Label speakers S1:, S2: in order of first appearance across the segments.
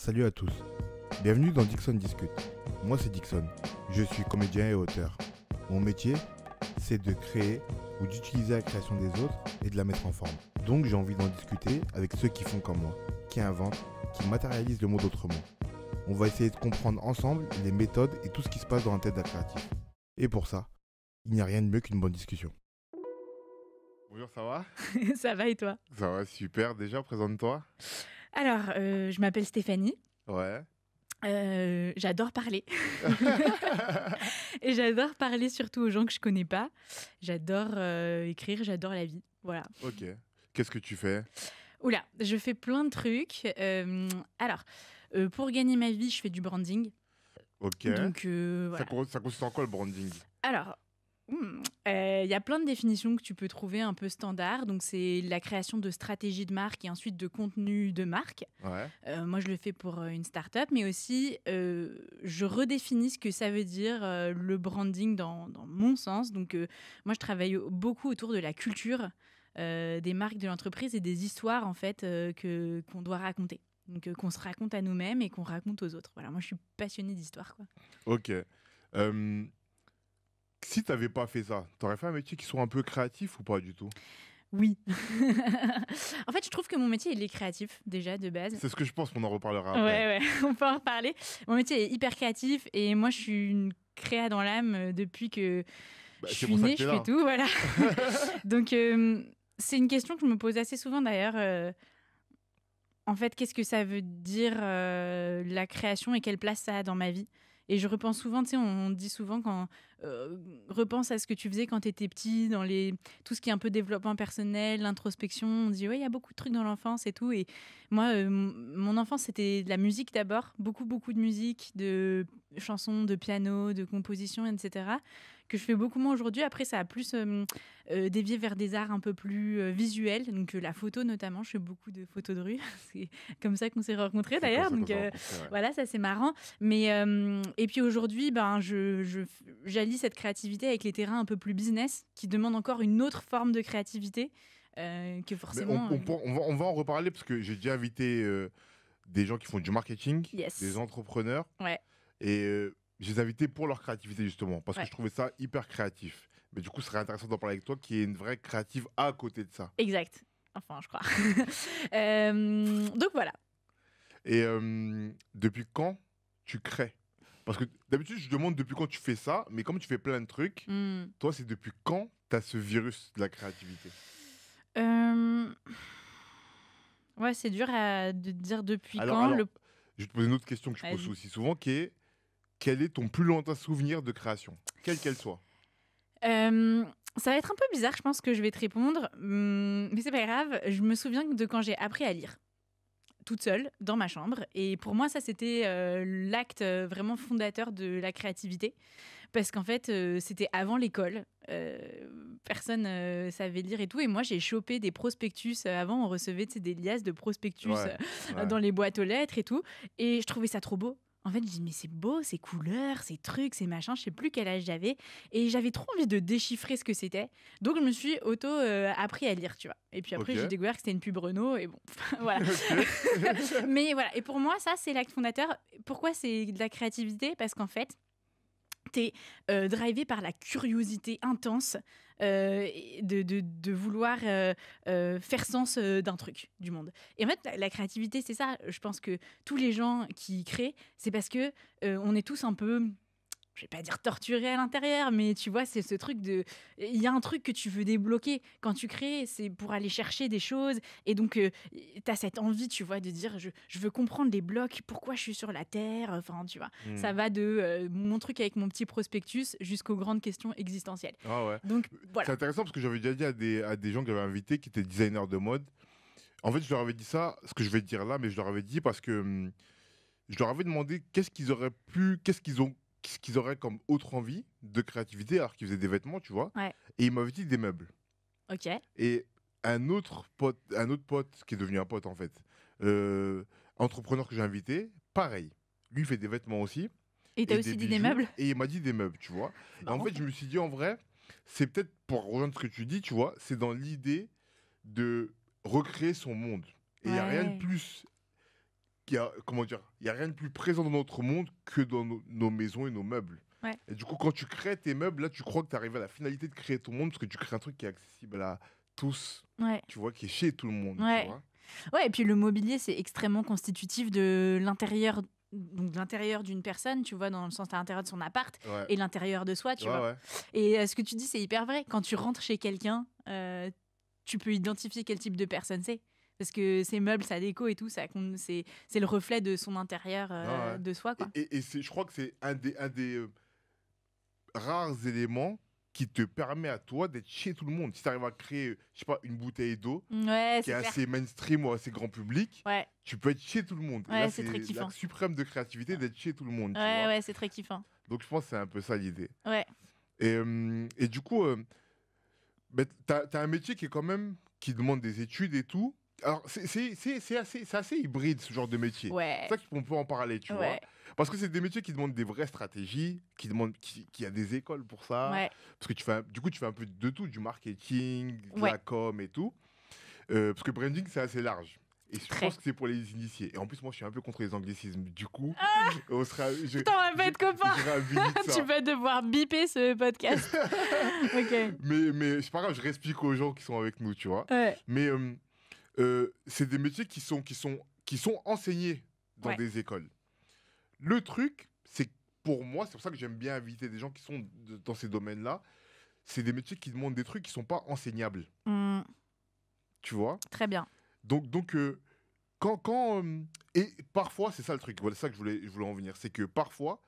S1: Salut à tous, bienvenue dans Dixon Discute. Moi c'est Dixon, je suis comédien et auteur. Mon métier, c'est de créer ou d'utiliser la création des autres et de la mettre en forme. Donc j'ai envie d'en discuter avec ceux qui font comme moi, qui inventent, qui matérialisent le monde autrement. On va essayer de comprendre ensemble les méthodes et tout ce qui se passe dans la tête d'un créatif. Et pour ça, il n'y a rien de mieux qu'une bonne discussion. Bonjour, ça va?
S2: Ça va et toi?
S1: Ça va, super. Déjà, présente-toi.
S2: Alors, je m'appelle Stéphanie.
S1: Ouais.
S2: J'adore parler. Et j'adore parler surtout aux gens que je connais pas. J'adore écrire, j'adore la vie. Voilà.
S1: Ok. Qu'est-ce que tu fais?
S2: Oula, je fais plein de trucs. Alors, pour gagner ma vie, je fais du branding.
S1: Ok.
S2: Donc, voilà.
S1: Ça consiste en quoi le branding?
S2: Alors, il y a plein de définitions que tu peux trouver un peu standard. Donc, c'est la création de stratégies de marque et ensuite de contenu de marque.
S1: Ouais.
S2: Moi, je le fais pour une start-up, mais aussi, je redéfinis ce que ça veut dire le branding dans mon sens. Donc, moi, je travaille beaucoup autour de la culture des marques de l'entreprise et des histoires, en fait, qu'on doit raconter. Donc, qu'on se raconte à nous-mêmes et qu'on raconte aux autres. Voilà, moi, je suis passionnée d'histoire, quoi.
S1: Ok. Si tu n'avais pas fait ça, tu aurais fait un métier qui soit un peu créatif ou pas du tout?
S2: Oui. En fait, je trouve que mon métier, il est créatif, déjà, de base.
S1: C'est ce que je pense qu'on en reparlera après.
S2: Ouais, on peut en reparler. Mon métier est hyper créatif et moi, je suis une créa dans l'âme depuis que
S1: Bah,
S2: je
S1: c'est
S2: suis
S1: pour ça que
S2: née,
S1: t'es
S2: je
S1: là.
S2: fais tout, voilà. Donc, c'est une question que je me pose assez souvent d'ailleurs. En fait, qu'est-ce que ça veut dire la création et quelle place ça a dans ma vie? Et je repense souvent, tu sais, on dit souvent quand repense à ce que tu faisais quand tu étais petit, tout ce qui est un peu développement personnel, l'introspection. On dit, ouais, il y a beaucoup de trucs dans l'enfance et tout. Et moi, mon enfance, c'était de la musique d'abord, beaucoup, beaucoup de musique, de chansons, de piano, de composition, etc., que je fais beaucoup moins aujourd'hui. Après, ça a plus dévié vers des arts un peu plus visuels, donc la photo notamment. Je fais beaucoup de photos de rue. C'est comme ça qu'on s'est rencontrés
S1: C'est
S2: d'ailleurs.
S1: comme ça
S2: Donc
S1: qu'on s'est rencontrés, ouais.
S2: voilà, ça c'est marrant. Mais et puis aujourd'hui, ben j'allie cette créativité avec les terrains un peu plus business, qui demandent encore une autre forme de créativité que
S1: Mais
S2: forcément.
S1: on va en reparler parce que j'ai déjà invité des gens qui font du marketing, des
S2: Yes.
S1: entrepreneurs,
S2: Ouais.
S1: et je les ai invités pour leur créativité justement, parce que
S2: Ouais.
S1: je trouvais ça hyper créatif. Mais du coup, ce serait intéressant d'en parler avec toi, qui est une vraie créative à côté de ça.
S2: Exact. Enfin, je crois. Donc voilà.
S1: Et depuis quand tu crées? Parce que d'habitude, je demande depuis quand tu fais ça, mais comme tu fais plein de trucs,
S2: Hmm.
S1: toi, c'est depuis quand tu as ce virus de la créativité?
S2: Euh, Ouais, c'est dur de dire depuis
S1: Alors,
S2: quand.
S1: alors, je vais te poser une autre question que je pose
S2: Vas-y.
S1: aussi souvent, qui est quel est ton plus lointain souvenir de création? Quelle qu'elle soit.
S2: Euh, Ça va être un peu bizarre, je pense que je vais te répondre, mais c'est pas grave. Je me souviens de quand j'ai appris à lire, toute seule, dans ma chambre. Et pour moi, ça, c'était l'acte vraiment fondateur de la créativité. Parce qu'en fait, c'était avant l'école. Personne savait lire et tout. Et moi, j'ai chopé des prospectus. Avant, on recevait des liasses de prospectus
S1: Ouais, ouais.
S2: dans les boîtes aux lettres et tout. Et je trouvais ça trop beau. En fait, je dis, mais c'est beau, ces couleurs, ces trucs, ces machins. Je sais plus quel âge j'avais. Et j'avais trop envie de déchiffrer ce que c'était. Donc, je me suis appris à lire, tu vois. Et puis après,
S1: Ok.
S2: j'ai découvert que c'était une pub Renault. Et bon, voilà.
S1: Ok.
S2: Mais voilà. Et pour moi, ça, c'est l'acte fondateur. Pourquoi c'est de la créativité? Parce qu'en fait, t'es drivé par la curiosité intense de vouloir faire sens d'un truc, du monde. Et en fait, la créativité, c'est ça. Je pense que tous les gens qui créent, c'est parce que on est tous un peu, je vais pas dire torturés à l'intérieur, mais tu vois, c'est ce truc de... Il y a un truc que tu veux débloquer quand tu crées, c'est pour aller chercher des choses. Et donc, tu as cette envie, tu vois, de dire, je veux comprendre les blocs, pourquoi je suis sur la Terre. Enfin, tu vois, ça va de mon truc avec mon petit prospectus jusqu'aux grandes questions existentielles.
S1: Ah ouais.
S2: Donc,
S1: C'est
S2: voilà.
S1: intéressant parce que j'avais déjà dit à des gens que j'avais invités qui étaient designers de mode. En fait, je leur avais dit ça, ce que je vais te dire là, mais je leur avais dit parce que je leur avais demandé qu'est-ce qu'ils auraient comme autre envie de créativité alors qu'ils faisaient des vêtements, tu vois.
S2: Ouais,
S1: Et ils m'avaient dit des meubles.
S2: ok.
S1: Et un autre pote qui est devenu un pote en fait, entrepreneur que j'ai invité, pareil. Lui, il fait des vêtements aussi
S2: Et t'as
S1: et des
S2: aussi dit des
S1: bijoux.
S2: meubles?
S1: Et il m'a dit des meubles, tu vois.
S2: C'est
S1: Et en
S2: marrant,
S1: fait,
S2: ça.
S1: je me suis dit en vrai, c'est peut-être pour rejoindre ce que tu dis, tu vois, c'est dans l'idée de recréer son monde. Et il n'y a rien de
S2: Ouais.
S1: plus comment dire, il y a rien de plus présent dans notre monde que dans nos maisons et nos meubles.
S2: Ouais.
S1: Et du coup, quand tu crées tes meubles, là, tu crois que tu arrives à la finalité de créer ton monde parce que tu crées un truc qui est accessible à tous,
S2: Ouais.
S1: tu vois, qui est chez tout le monde,
S2: Ouais.
S1: tu vois.
S2: Ouais, et puis le mobilier, c'est extrêmement constitutif de l'intérieur, donc de l'intérieur d'une personne, tu vois, dans le sens à l'intérieur de son appart
S1: Ouais.
S2: et l'intérieur de soi, tu
S1: Ouais,
S2: vois.
S1: ouais.
S2: Et ce que tu dis, c'est hyper vrai. Quand tu rentres chez quelqu'un, tu peux identifier quel type de personne c'est. Parce que ses meubles, sa déco et tout, c'est le reflet de son intérieur
S1: Ouais.
S2: de soi, quoi.
S1: Et je crois que c'est un des rares éléments qui te permet à toi d'être chez tout le monde. Si tu arrives à créer, je sais pas, une bouteille d'eau
S2: Ouais,
S1: qui est
S2: c'est clair.
S1: assez mainstream ou assez grand public,
S2: Ouais,
S1: tu peux être chez tout le monde. Et
S2: Ouais,
S1: là,
S2: c'est très kiffant.
S1: l'acte suprême de créativité d'être chez tout le monde, tu
S2: ouais,
S1: vois.
S2: ouais, c'est très kiffant.
S1: Donc je pense que c'est un peu ça l'idée.
S2: Ouais.
S1: Et du coup, t'as un métier qui est quand même, qui demande des études et tout. Alors, c'est assez hybride, ce genre de métier.
S2: Ouais.
S1: C'est ça qu'on peut en parler, tu vois.
S2: Ouais.
S1: Parce que c'est des métiers qui demandent des vraies stratégies, qui y a des écoles pour ça.
S2: Ouais.
S1: Parce que tu fais un peu de tout, du marketing, de
S2: Ouais.
S1: la com et tout. Parce que branding, c'est assez large. Et je
S2: Très.
S1: pense que c'est pour les initiés. Et en plus, moi, je suis un peu contre les anglicismes. Du coup, on sera.
S2: Putain, on va pas être copains. Tu vas devoir biper ce podcast. Ok.
S1: Mais c'est pas grave, je réexplique aux gens qui sont avec nous, tu vois.
S2: Ouais.
S1: Mais c'est des métiers qui sont enseignés dans
S2: Ouais.
S1: des écoles. Le truc, c'est que pour moi, c'est pour ça que j'aime bien inviter des gens qui sont dans ces domaines-là. C'est des métiers qui demandent des trucs qui sont pas enseignables. Tu vois.
S2: Très bien.
S1: Donc et parfois, c'est ça le truc. Voilà, c'est ça que je voulais en venir. C'est que parfois,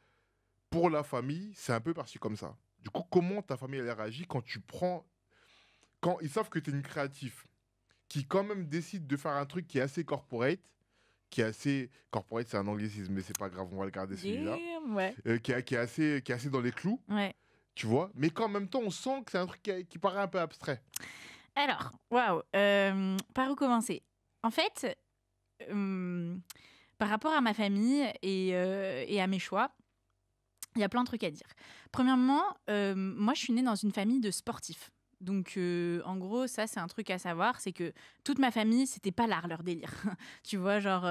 S1: pour la famille, c'est un peu parti comme ça. Du coup, comment ta famille elle réagit quand ils savent que tu es une créative, qui quand même décide de faire un truc qui est assez corporate, corporate, c'est un anglicisme, mais c'est pas grave, on va le garder celui-là,
S2: Ouais.
S1: qui est assez dans les clous,
S2: Ouais.
S1: tu vois, mais qu'en même temps, on sent que c'est un truc qui paraît un peu abstrait.
S2: Alors, waouh. Par où commencer? En fait, par rapport à ma famille et à mes choix, il y a plein de trucs à dire. Premièrement, moi, je suis née dans une famille de sportifs. Donc, en gros, ça, c'est un truc à savoir, c'est que toute ma famille, c'était pas l'art, leur délire. Tu vois, genre,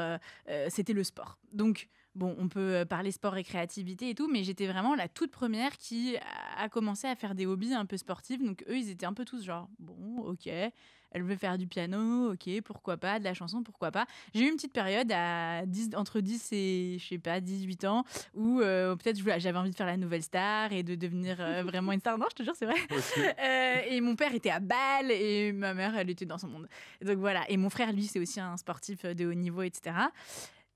S2: c'était le sport. Donc, bon, on peut parler sport et créativité et tout, mais j'étais vraiment la toute première qui a commencé à faire des hobbies un peu sportifs. Donc, eux, ils étaient un peu tous genre, bon, ok, elle veut faire du piano, ok, pourquoi pas, de la chanson, pourquoi pas. J'ai eu une petite période entre 10 et, je sais pas, 18 ans, où peut-être j'avais envie de faire la nouvelle star et de devenir vraiment une star. Non, je te jure, c'est vrai. Et mon père était à Bâle et ma mère, elle était dans son monde. Et donc voilà. Et mon frère, lui, c'est aussi un sportif de haut niveau, etc.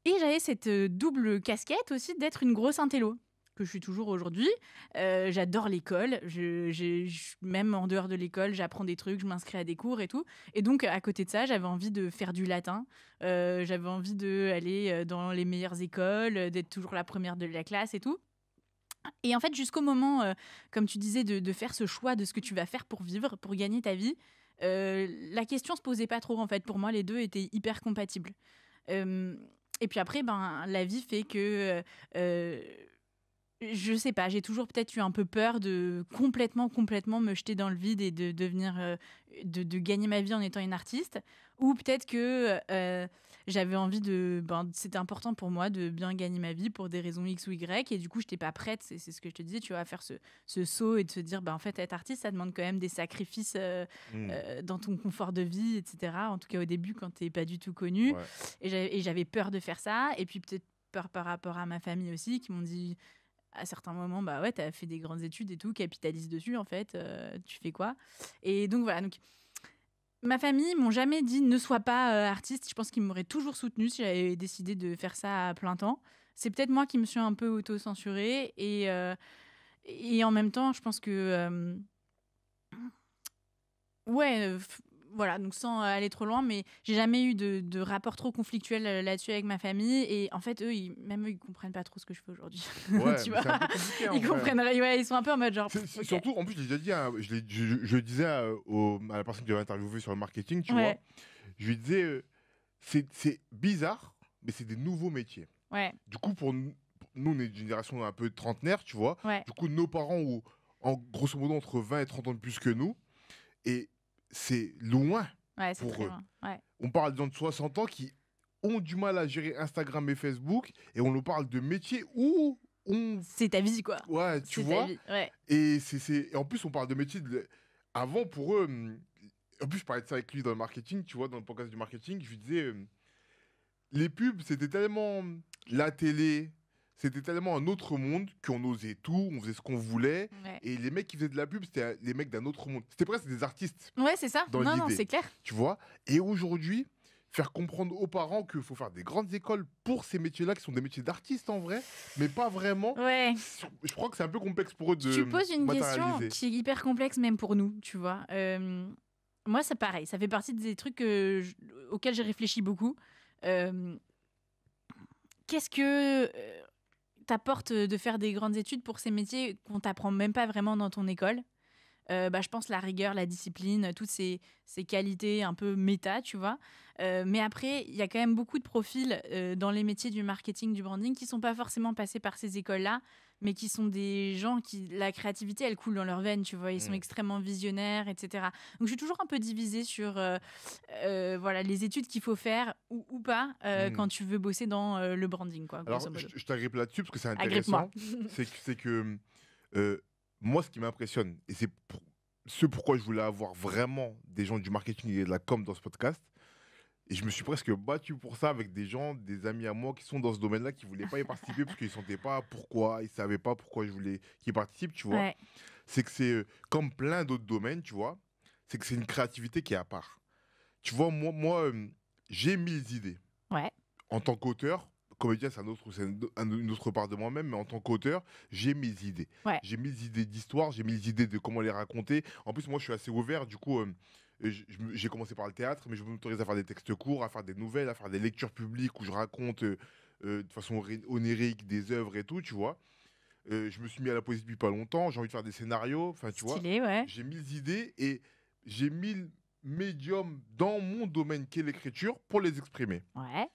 S2: Et j'avais cette double casquette aussi d'être une grosse intello, que je suis toujours aujourd'hui. J'adore l'école. Même en dehors de l'école, j'apprends des trucs, je m'inscris à des cours et tout. Et donc, à côté de ça, j'avais envie de faire du latin. J'avais envie d'aller dans les meilleures écoles, d'être toujours la première de la classe et tout. Et en fait, jusqu'au moment, comme tu disais, de faire ce choix de ce que tu vas faire pour vivre, pour gagner ta vie, la question se posait pas trop, en fait. Pour moi, les deux étaient hyper compatibles. Et puis après, la vie fait que... je sais pas, j'ai toujours peut-être eu un peu peur de complètement me jeter dans le vide et de devenir... de gagner ma vie en étant une artiste. Ou peut-être que j'avais envie de... c'était important pour moi de bien gagner ma vie pour des raisons X ou Y. Et du coup, je n'étais pas prête, c'est ce que je te disais, tu vois, à faire ce saut et de se dire, en fait, être artiste, ça demande quand même des sacrifices dans ton confort de vie, etc. En tout cas, au début, quand tu n'es pas du tout connu.
S1: Ouais.
S2: Et j'avais peur de faire ça. Et puis peut-être peur par rapport à ma famille aussi, qui m'ont dit... à certains moments, ouais, t'as fait des grandes études et tout, capitalise dessus, en fait, tu fais quoi? Et donc, voilà. Donc, ma famille m'ont jamais dit ne sois pas artiste. Je pense qu'ils m'auraient toujours soutenue si j'avais décidé de faire ça à plein temps. C'est peut-être moi qui me suis un peu auto-censurée. Et en même temps, je pense que... voilà, donc sans aller trop loin, mais j'ai jamais eu de rapport trop conflictuel là-dessus avec ma famille. Et en fait, même eux, ils comprennent pas trop ce que je fais aujourd'hui.
S1: Ouais,
S2: tu
S1: mais
S2: vois,
S1: c'est un peu compliqué, en
S2: ils
S1: vrai.
S2: comprennent rien. Ouais, ils sont un peu en mode genre.
S1: C'est-
S2: Ok.
S1: Surtout, en plus, je l'ai déjà dit, hein, je disais à la personne que j'avais interviewée sur le marketing, tu vois,
S2: Ouais.
S1: je lui disais, c'est bizarre, mais c'est des nouveaux métiers.
S2: Ouais,
S1: Du coup, pour nous, on est une génération un peu trentenaire, tu vois.
S2: ouais,
S1: Du coup, nos parents ont, grosso modo, entre 20 et 30 ans de plus que nous. Et c'est loin.
S2: ouais, c'est
S1: Pour
S2: très
S1: eux.
S2: loin. Ouais,
S1: On parle de gens de 60 ans qui ont du mal à gérer Instagram et Facebook et on nous parle de métiers où on...
S2: C'est ta vie, quoi.
S1: Ouais, tu
S2: C'est ta
S1: vois.
S2: vie, ouais.
S1: Et, et en plus, on parle de métiers... Avant, pour eux... En plus, je parlais de ça avec lui dans le marketing, tu vois, dans le podcast du marketing. Je lui disais, les pubs, c'était tellement la télé, c'était tellement un autre monde qu'on osait tout, on faisait ce qu'on voulait.
S2: Ouais.
S1: Et les mecs qui faisaient de la pub, c'était les mecs d'un autre monde. C'était presque des artistes,
S2: Ouais, c'est ça.
S1: dans
S2: Non,
S1: l'idée.
S2: c'est clair.
S1: Tu vois. Et aujourd'hui, faire comprendre aux parents qu'il faut faire des grandes écoles pour ces métiers-là, qui sont des métiers d'artistes en vrai, mais pas vraiment.
S2: Ouais.
S1: Je crois que c'est un peu complexe pour eux de
S2: Tu poses une question
S1: matérialiser.
S2: qui est hyper complexe même pour nous, tu vois. Moi, c'est pareil. Ça fait partie des trucs auxquels j'ai réfléchi beaucoup. Qu'est-ce que t'apporte de faire des grandes études pour ces métiers qu'on t'apprend même pas vraiment dans ton école? Je pense la rigueur, la discipline, toutes ces qualités un peu méta, tu vois. Mais après, il y a quand même beaucoup de profils dans les métiers du marketing, du branding, qui sont pas forcément passés par ces écoles-là, mais qui sont des gens qui, la créativité, elle coule dans leurs veines, tu vois. Ils sont extrêmement visionnaires, etc. Donc, je suis toujours un peu divisée sur voilà, les études qu'il faut faire ou pas quand tu veux bosser dans le branding, quoi.
S1: Alors, je t'agrippe là-dessus parce que c'est intéressant. c'est que moi, ce qui m'impressionne, et c'est ce pourquoi je voulais avoir vraiment des gens du marketing et de la com dans ce podcast, et je me suis presque battu pour ça avec des gens, des amis à moi qui sont dans ce domaine-là, qui ne voulaient pas y participer parce qu'ils ne sentaient pas pourquoi, ils ne savaient pas pourquoi je voulais qu'ils participent, tu vois.
S2: Ouais.
S1: C'est que c'est comme plein d'autres domaines, tu vois, c'est que c'est une créativité qui est à part. Tu vois, moi j'ai 1000 idées.
S2: Ouais.
S1: En tant qu'auteur, comédien, c'est une autre part de moi-même, mais en tant qu'auteur, j'ai mes idées.
S2: Ouais.
S1: J'ai mes idées d'histoire, j'ai mes idées de comment les raconter. En plus, moi, je suis assez ouvert, du coup, j'ai commencé par le théâtre, mais je m'autorise à faire des textes courts, à faire des nouvelles, à faire des lectures publiques où je raconte de façon onirique des œuvres et tout, tu vois. Je me suis mis à la poésie depuis pas longtemps, j'ai envie de faire des scénarios, enfin, tu vois.
S2: Stylé, ouais.
S1: J'ai 1000 idées et j'ai 1000 médiums dans mon domaine qui est l'écriture pour les exprimer.
S2: Ouais.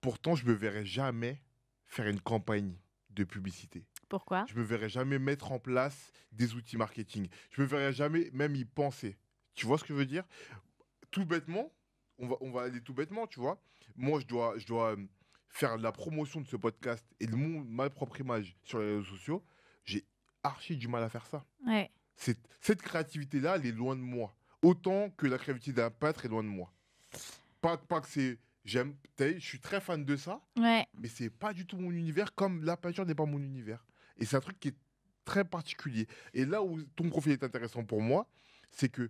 S1: Pourtant, je me verrais jamais faire une campagne de publicité.
S2: Pourquoi?
S1: Je me verrais jamais mettre en place des outils marketing. Je me verrais jamais même y penser. Tu vois ce que je veux dire? Tout bêtement, on va aller tout bêtement, tu vois. Moi, je dois faire la promotion de ce podcast et de ma propre image sur les réseaux sociaux. J'ai archi du mal à faire ça.
S2: Ouais.
S1: Cette créativité-là, elle est loin de moi. Autant que la créativité d'un peintre est loin de moi. Pas que c'est... je suis très fan de ça,
S2: Ouais.
S1: mais c'est pas du tout mon univers, comme la peinture n'est pas mon univers. Et c'est un truc qui est très particulier. Et là où ton profil est intéressant pour moi, c'est que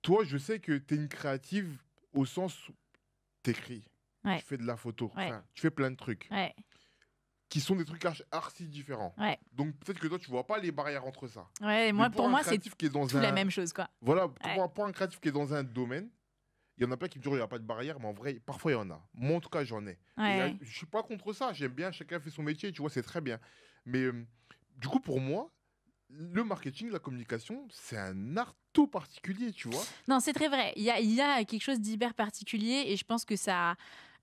S1: toi, je sais que tu es une créative au sens où tu écris,
S2: Ouais.
S1: tu fais de la photo,
S2: Ouais.
S1: enfin, tu fais plein de trucs
S2: Ouais.
S1: qui sont des trucs archi différents.
S2: Ouais.
S1: Donc peut-être que toi, tu vois pas les barrières entre ça.
S2: Ouais,
S1: Mais
S2: pour moi, c'est
S1: qui est dans
S2: tout la même chose, quoi.
S1: Voilà,
S2: Ouais.
S1: pour un créatif qui est dans un domaine, il y en a plein qui me disent qu'il n'y a pas de barrière, mais en vrai, parfois il y en a. Moi, en tout cas, j'en ai.
S2: Ouais.
S1: Et je suis pas contre ça. J'aime bien, chacun fait son métier, tu vois, c'est très bien. Mais du coup, pour moi, le marketing, la communication, c'est un art tout particulier, tu vois.
S2: Non, c'est très vrai. Il y a quelque chose d'hyper particulier et je pense que ça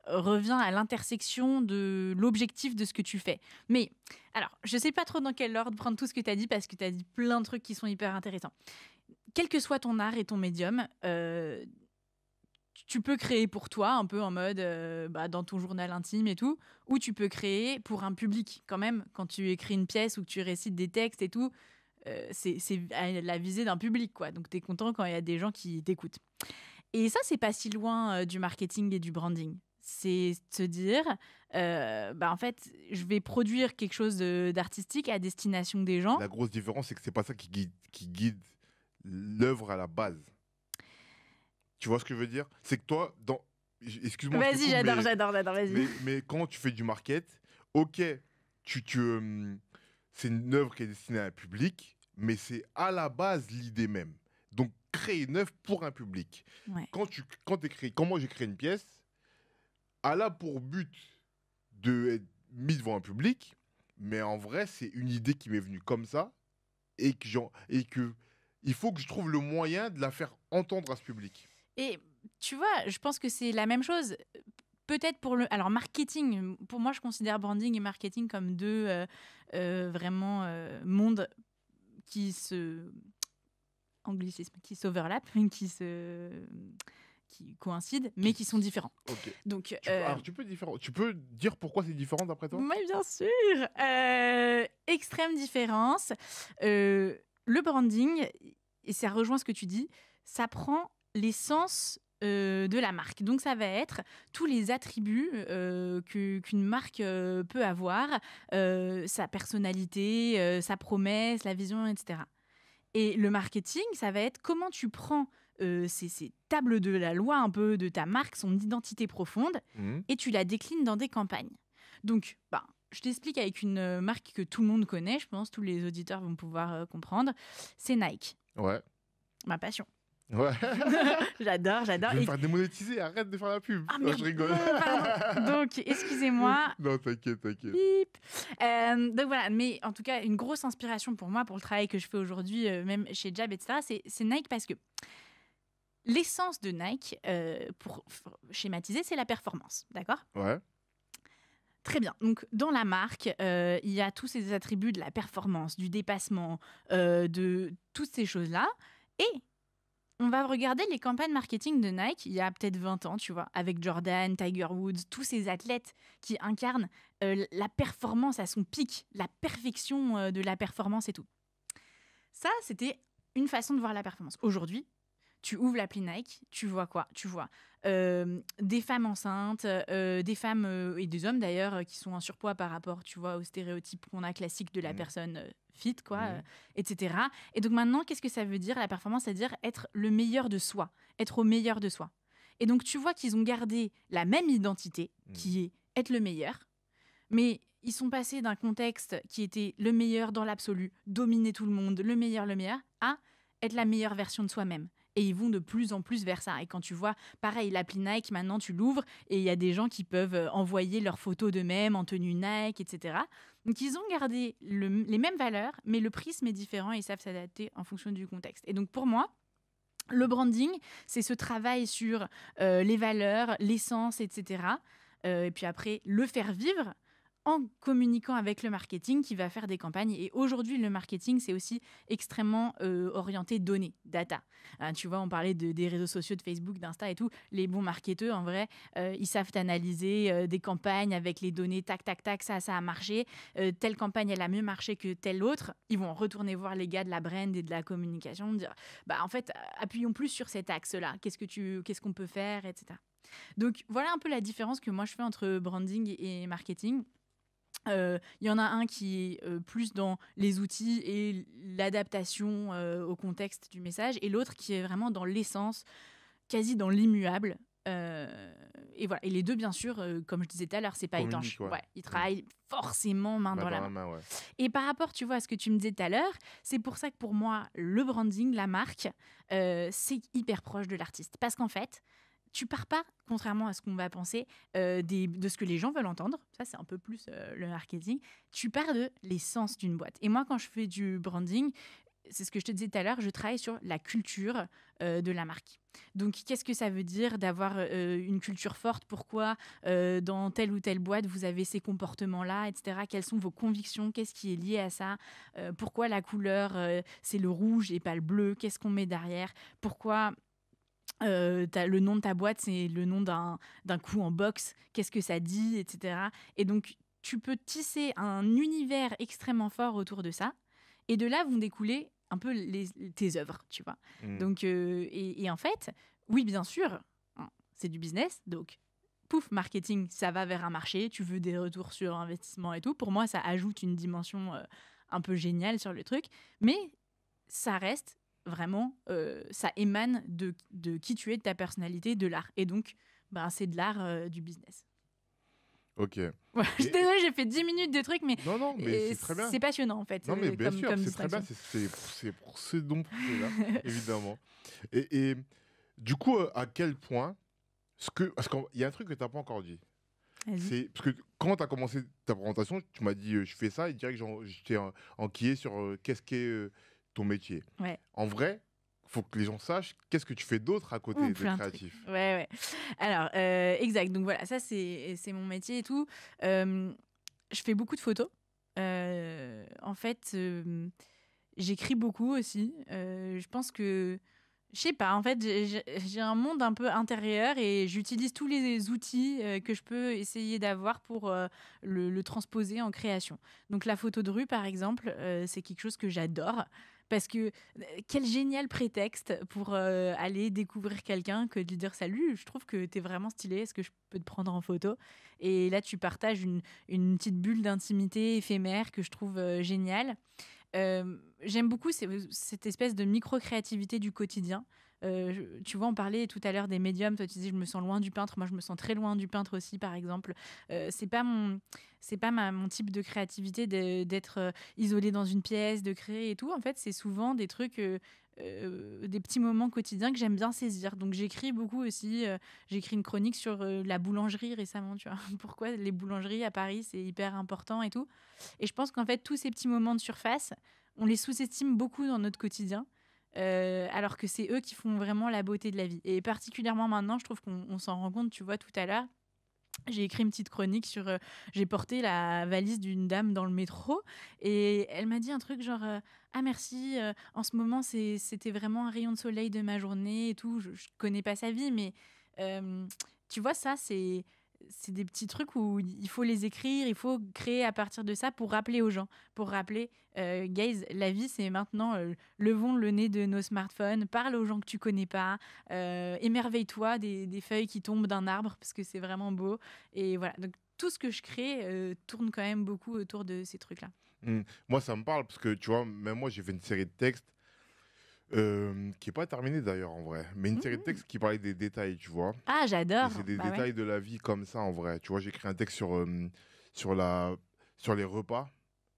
S2: revient à l'intersection de l'objectif de ce que tu fais. Mais, alors, je sais pas trop dans quel ordre prendre tout ce que tu as dit parce que tu as dit plein de trucs qui sont hyper intéressants. Quel que soit ton art et ton médium, tu peux créer pour toi, un peu en mode dans ton journal intime et tout, ou tu peux créer pour un public quand même. Quand tu écris une pièce ou que tu récites des textes et tout, c'est à la visée d'un public, quoi. Donc, tu es content quand il y a des gens qui t'écoutent. Et ça, c'est pas si loin du marketing et du branding. C'est se dire, en fait, je vais produire quelque chose d'artistique à destination des gens.
S1: La grosse différence, c'est que c'est pas ça qui guide l'œuvre à la base. Tu vois ce que je veux dire? C'est que toi, excuse-moi.
S2: Vas-y, j'adore, vas-y.
S1: Mais quand tu fais du market, ok, c'est une œuvre qui est destinée à un public, mais c'est à la base l'idée même. Donc, créer une œuvre pour un public.
S2: Ouais.
S1: Quand moi j'ai créé une pièce, elle a pour but d'être mise devant un public, mais en vrai, c'est une idée qui m'est venue comme ça, et que il faut que je trouve le moyen de la faire entendre à ce public.
S2: Et tu vois, je pense que c'est la même chose. Peut-être pour le... Alors, marketing, pour moi, je considère branding et marketing comme deux vraiment mondes qui se... Anglicisme, qui s'overlappent, qui coïncident, mais qui sont différents.
S1: Ok.
S2: Donc,
S1: Alors, tu peux dire pourquoi c'est différent d'après toi?
S2: mais bien sûr. Extrême différence. Le branding, et ça rejoint ce que tu dis, ça prend l'essence de la marque. Donc ça va être tous les attributs qu'une marque peut avoir, sa personnalité, sa promesse, la vision, etc. Et le marketing, ça va être comment tu prends ces tables de la loi un peu de ta marque, son identité profonde, et tu la déclines dans des campagnes. Donc, je t'explique avec une marque que tout le monde connaît, je pense, tous les auditeurs vont pouvoir comprendre, c'est Nike.
S1: Ouais.
S2: Ma passion.
S1: Ouais.
S2: J'adore.
S1: Je vais me faire démonétiser, arrête de faire la pub.
S2: Ah,
S1: Non, je rigole.
S2: Donc, excusez-moi.
S1: Non, t'inquiète.
S2: Bip. Donc voilà, mais en tout cas, une grosse inspiration pour moi, pour le travail que je fais aujourd'hui, même chez Jab, etc., c'est Nike parce que l'essence de Nike, pour schématiser, c'est la performance, d'accord ?
S1: Ouais.
S2: Très bien. Donc, dans la marque, il y a tous ces attributs de la performance, du dépassement, de toutes ces choses-là. Et on va regarder les campagnes marketing de Nike il y a peut-être 20 ans, tu vois, avec Jordan, Tiger Woods, tous ces athlètes qui incarnent la performance à son pic, la perfection de la performance et tout. Ça, c'était une façon de voir la performance. Aujourd'hui, tu ouvres l'appli Nike, tu vois quoi ? Tu vois des femmes enceintes, des femmes et des hommes d'ailleurs qui sont en surpoids par rapport, tu vois, aux stéréotypes qu'on a classiques de la personne fit, quoi, etc. Et donc maintenant, qu'est-ce que ça veut dire la performance ? C'est-à-dire être le meilleur de soi, être au meilleur de soi. Et donc tu vois qu'ils ont gardé la même identité, qui est être le meilleur, mais ils sont passés d'un contexte qui était le meilleur dans l'absolu, dominer tout le monde, le meilleur, à être la meilleure version de soi-même. Et ils vont de plus en plus vers ça. Et quand tu vois, pareil, l'appli Nike, maintenant tu l'ouvres et il y a des gens qui peuvent envoyer leurs photos d'eux-mêmes en tenue Nike, etc. Donc ils ont gardé les mêmes valeurs, mais le prisme est différent et ils savent s'adapter en fonction du contexte. Et donc pour moi, le branding, c'est ce travail sur les valeurs, l'essence, etc. Et puis après, le faire vivre en communiquant avec le marketing qui va faire des campagnes. Et aujourd'hui, le marketing, c'est aussi extrêmement orienté données, data. Tu vois, on parlait des réseaux sociaux, de Facebook, d'Insta et tout. Les bons marketeurs, en vrai, ils savent analyser des campagnes avec les données, tac, tac, tac, ça a marché. Telle campagne, elle a mieux marché que telle autre. Ils vont retourner voir les gars de la brand et de la communication, dire, en fait, appuyons plus sur cet axe-là. Qu'est-ce qu'on peut faire, etc. Donc, voilà un peu la différence que moi, je fais entre branding et marketing. Il y en a un qui est plus dans les outils et l'adaptation au contexte du message, et l'autre qui est vraiment dans l'essence, quasi dans l'immuable. Et voilà. Et les deux, bien sûr, comme je disais tout à l'heure, c'est pas étanche. Ouais, ils travaillent forcément main dans la main.
S1: Ouais.
S2: Et par rapport, tu vois, à ce que tu me disais tout à l'heure, c'est pour ça que pour moi, le branding, la marque, c'est hyper proche de l'artiste. Parce qu'en fait, tu pars pas, contrairement à ce qu'on va penser, de ce que les gens veulent entendre. Ça, c'est un peu plus le marketing. Tu pars de l'essence d'une boîte. Et moi, quand je fais du branding, c'est ce que je te disais tout à l'heure, je travaille sur la culture de la marque. Donc, qu'est-ce que ça veut dire d'avoir une culture forte ? Pourquoi dans telle ou telle boîte, vous avez ces comportements-là, etc. Quelles sont vos convictions ? Qu'est-ce qui est lié à ça ? Pourquoi la couleur, c'est le rouge et pas le bleu ? Qu'est-ce qu'on met derrière ? Pourquoi le nom de ta boîte, c'est le nom d'un coup en boxe, qu'est-ce que ça dit, etc. Et donc, tu peux tisser un univers extrêmement fort autour de ça, et de là vont découler un peu tes œuvres, tu vois. Donc, et en fait, oui, bien sûr, c'est du business, donc pouf, marketing, ça va vers un marché, tu veux des retours sur investissement et tout. Pour moi, ça ajoute une dimension un peu géniale sur le truc, mais ça reste vraiment, ça émane de qui tu es, de ta personnalité, de l'art. Et donc, c'est de l'art du business.
S1: Ok.
S2: Voilà, je suis désolée, j'ai fait 10 minutes de trucs, mais,
S1: non, mais c'est très bien.
S2: C'est passionnant, en fait.
S1: Non, mais bien sûr,
S2: comme
S1: c'est très bien. C'est pour ce dont tu es là, évidemment. Et du coup, à quel point... Parce qu'il y a un truc que tu n'as pas encore dit.
S2: Vas-y.
S1: Parce que quand tu as commencé ta présentation, tu m'as dit je fais ça, et direct j'étais enquillé sur qu'est-ce qu'est ton métier.
S2: Ouais.
S1: En vrai, il faut que les gens sachent qu'est-ce que tu fais d'autre à côté de créatif.
S2: Ouais. Alors, exact. Donc voilà, ça c'est mon métier et tout. Je fais beaucoup de photos. En fait, j'écris beaucoup aussi. Je pense que Je sais pas, en fait, j'ai un monde un peu intérieur et j'utilise tous les outils que je peux essayer d'avoir pour le transposer en création. Donc la photo de rue, par exemple, c'est quelque chose que j'adore. Parce que quel génial prétexte pour aller découvrir quelqu'un que de lui dire salut, je trouve que t'es vraiment stylé, est-ce que je peux te prendre en photo? Et là, tu partages une petite bulle d'intimité éphémère que je trouve géniale. J'aime beaucoup cette espèce de micro-créativité du quotidien. Tu vois, on parlait tout à l'heure des médiums. Toi, tu disais, je me sens loin du peintre. Moi, je me sens très loin du peintre aussi, par exemple. C'est pas mon type de créativité d'être isolé dans une pièce, de créer et tout. En fait, c'est souvent des trucs, des petits moments quotidiens que j'aime bien saisir. Donc, j'écris beaucoup aussi. J'ai écrit une chronique sur la boulangerie récemment. Tu vois, pourquoi les boulangeries à Paris, c'est hyper important et tout. Et je pense qu'en fait, tous ces petits moments de surface, on les sous-estime beaucoup dans notre quotidien, alors que c'est eux qui font vraiment la beauté de la vie. Et particulièrement maintenant, je trouve qu'on s'en rend compte, tu vois, tout à l'heure. J'ai écrit une petite chronique sur. J'ai porté la valise d'une dame dans le métro et elle m'a dit un truc genre ah merci, en ce moment c'était vraiment un rayon de soleil de ma journée et tout. Je connais pas sa vie, mais euh, tu vois, ça, c'est des petits trucs où il faut les écrire, il faut créer à partir de ça pour rappeler aux gens, pour rappeler, guys, la vie c'est maintenant, levons le nez de nos smartphones, parle aux gens que tu connais pas, émerveille-toi des feuilles qui tombent d'un arbre parce que c'est vraiment beau. Et voilà, donc tout ce que je crée tourne quand même beaucoup autour de ces trucs-là.
S1: Moi, ça me parle parce que, tu vois, même moi, j'ai fait une série de textes qui n'est pas terminée d'ailleurs en vrai, mais une série de
S2: Mhm.
S1: textes qui parlait des détails, tu vois.
S2: Ah,
S1: Et
S2: j'adore.
S1: c'est des
S2: Bah ouais.
S1: détails de la vie comme ça en vrai. Tu vois, j'ai écrit un texte sur, sur les repas,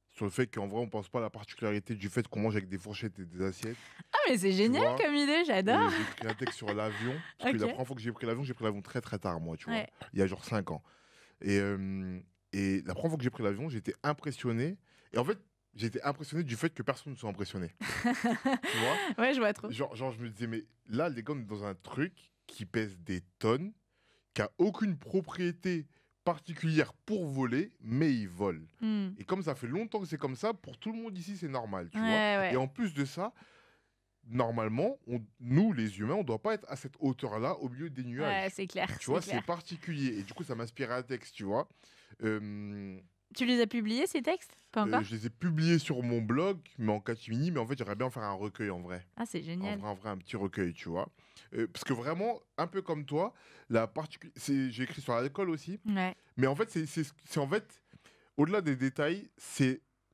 S1: sur le fait qu'en vrai, on pense pas à la particularité du fait qu'on mange avec des fourchettes et des assiettes,
S2: Ah, mais c'est
S1: tu
S2: génial
S1: vois.
S2: comme idée, j'adore.
S1: J'ai écrit un texte sur l'avion, parce que la
S2: Ok.
S1: première fois que j'ai pris l'avion très très tard, moi, tu vois.
S2: Ouais.
S1: Il y a genre 5 ans. Et, la première fois que j'ai pris l'avion, j'étais impressionné. Et en fait, j'étais impressionné du fait que personne ne soit impressionné. Tu vois?
S2: Ouais, je vois trop.
S1: Genre, je me disais, mais là, les gars, on est dans un truc qui pèse des tonnes, qui a aucune propriété particulière pour voler, mais il vole.
S2: Hmm.
S1: Et comme ça fait longtemps que c'est comme ça, pour tout le monde ici, c'est normal, tu vois.
S2: Ouais,
S1: Et
S2: ouais.
S1: en plus de ça, normalement, nous, les humains, on ne doit pas être à cette hauteur-là au milieu des
S2: Ouais,
S1: nuages.
S2: c'est clair,
S1: Tu
S2: c'est
S1: vois, c'est
S2: clair.
S1: particulier. Et du coup, ça m'inspirait un texte, tu vois. Euh,
S2: Tu les as publiés, ces textes? Pas encore?
S1: je les ai publiés sur mon blog, mais en catimini, mais en fait, j'aimerais bien faire un recueil en vrai.
S2: Ah, c'est génial.
S1: En vrai, un petit recueil, tu vois. Parce que vraiment, un peu comme toi, j'ai écrit sur l'alcool aussi,
S2: Ouais,
S1: mais en fait, c'est en fait, au-delà des détails,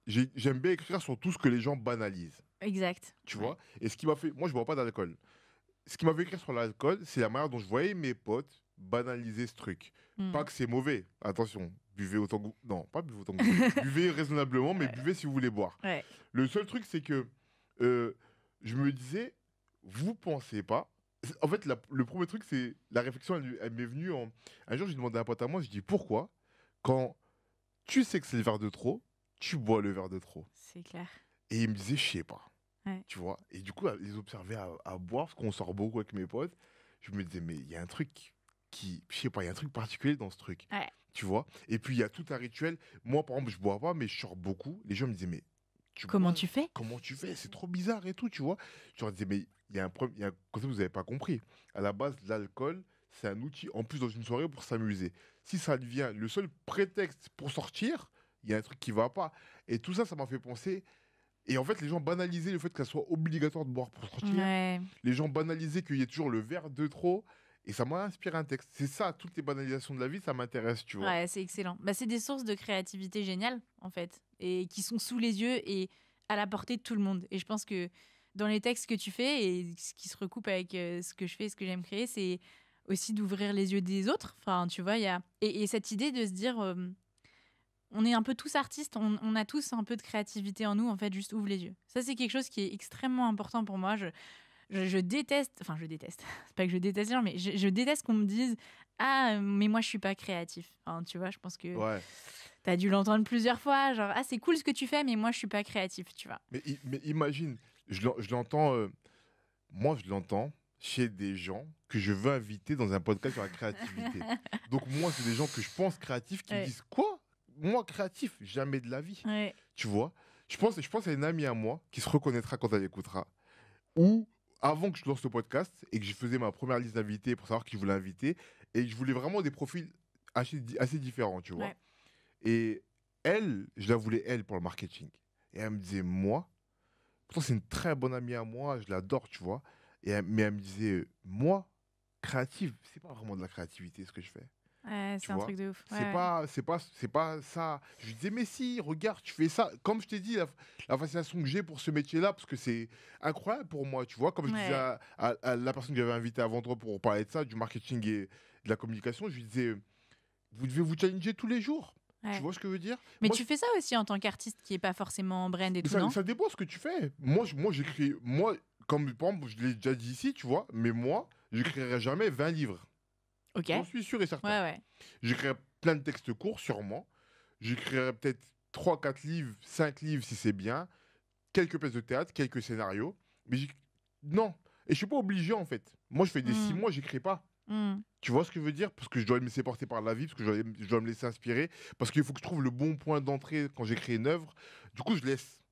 S1: j'aime bien écrire sur tout ce que les gens banalisent,
S2: exact.
S1: tu
S2: Ouais.
S1: vois. Et ce qui m'a fait, moi, je bois pas d'alcool. Ce qui m'a fait écrire sur l'alcool, c'est la manière dont je voyais mes potes banaliser ce truc. Pas
S2: Hmm.
S1: que c'est mauvais, attention, buvez autant que non, pas buvez autant que vous voulez. Buvez raisonnablement, mais
S2: Ouais.
S1: buvez si vous voulez boire.
S2: Ouais.
S1: Le seul truc, c'est que euh, je me disais, vous pensez pas. En fait, le premier truc, c'est la réflexion, elle m'est venue en. Un jour, j'ai demandé à un pote à moi, je dis pourquoi, quand tu sais que c'est le verre de trop, tu bois le verre de trop.
S2: C'est clair.
S1: Et il me disait, je sais pas,
S2: Ouais.
S1: tu vois. Et du coup, à les observer à boire, parce qu'on sort beaucoup avec mes potes, je me disais, mais il y a un truc je sais pas, il y a un truc particulier dans ce truc,
S2: Ouais.
S1: tu vois. Et puis, il y a tout un rituel. Moi, par exemple, je bois pas, mais je sors beaucoup. Les gens me disaient, mais tu
S2: Comment
S1: bois,
S2: tu fais?
S1: comment tu fais? C'est trop bizarre et tout, tu vois. Je leur disais, mais il y a un problème, il y a un concept que vous n'avez pas compris. À la base, l'alcool, c'est un outil, en plus, dans une soirée pour s'amuser. Si ça devient le seul prétexte pour sortir, il y a un truc qui va pas. Et tout ça, ça m'a fait penser. Et en fait, les gens banalisaient le fait que ça soit obligatoire de boire pour sortir.
S2: Ouais.
S1: Les gens banalisaient qu'il y ait toujours le verre de trop. Et ça m'a inspiré un texte. C'est ça, toutes les banalisations de la vie, ça m'intéresse, tu vois.
S2: Ouais, c'est excellent. Bah, c'est des sources de créativité géniales, en fait, et qui sont sous les yeux et à la portée de tout le monde. Et je pense que dans les textes que tu fais, et ce qui se recoupe avec ce que je fais, ce que j'aime créer, c'est aussi d'ouvrir les yeux des autres. Enfin, tu vois, il y a... et cette idée de se dire, on est un peu tous artistes, on a tous un peu de créativité en nous, en fait, juste ouvre les yeux. Ça, c'est quelque chose qui est extrêmement important pour moi. Je déteste, enfin je déteste, c'est pas que je déteste les gens, mais je déteste qu'on me dise ah mais moi je suis pas créatif. Enfin, tu vois, je pense que
S1: Ouais.
S2: t'as dû l'entendre plusieurs fois, genre ah c'est cool ce que tu fais, mais moi je suis pas créatif, tu vois.
S1: Mais imagine, je l'entends, moi je l'entends chez des gens que je veux inviter dans un podcast sur la créativité. Donc moi, c'est des gens que je pense créatifs qui me
S2: Ouais,
S1: disent quoi? Moi, créatif, jamais de la vie.
S2: ouais,
S1: Tu vois? Je pense à une amie à moi qui se reconnaîtra quand elle écoutera. Où avant que je lance le podcast et que je faisais ma première liste d'invités pour savoir qui je voulais inviter, et je voulais vraiment des profils assez différents, tu vois.
S2: Ouais.
S1: Et elle, je la voulais elle pour le marketing. Et elle me disait moi, pourtant c'est une très bonne amie à moi, je l'adore, tu vois. Mais elle me disait moi, créative, c'est pas vraiment de la créativité ce que je fais.
S2: Ouais,
S1: Tu
S2: c'est un
S1: vois,
S2: truc de ouf. Ouais.
S1: c'est pas ça. Je lui disais, mais si, regarde, tu fais ça. Comme je t'ai dit, la fascination que j'ai pour ce métier-là, parce que c'est incroyable pour moi, tu vois. Comme je disais
S2: Ouais.
S1: à la personne que j'avais invitée avant toi pour parler de ça, du marketing et de la communication, je lui disais, vous devez vous challenger tous les jours. Tu
S2: Ouais.
S1: vois ce que je veux dire?
S2: Mais
S1: Moi,
S2: tu fais ça aussi en tant qu'artiste qui est pas forcément brand et
S1: mais
S2: tout, non?
S1: ça dépend ce que tu fais. Moi j'écris, comme par exemple, je l'ai déjà dit ici, tu vois, mais moi, j'écrirai jamais 20 livres.
S2: Ok.
S1: J'en suis sûr et certain.
S2: Ouais, ouais.
S1: J'écrirai plein de textes courts, sûrement. J'écrirai peut-être 3 4 livres, 5 livres si c'est bien. Quelques pièces de théâtre, quelques scénarios. Mais non. Et je suis pas obligé, en fait. Moi, je fais des 6 mois, j'écris pas. Tu vois ce que je veux dire? Parce que je dois me laisser porter par la vie, parce que je dois me laisser inspirer. Parce qu'il faut que je trouve le bon point d'entrée quand j'écris une œuvre. Du coup, je laisse.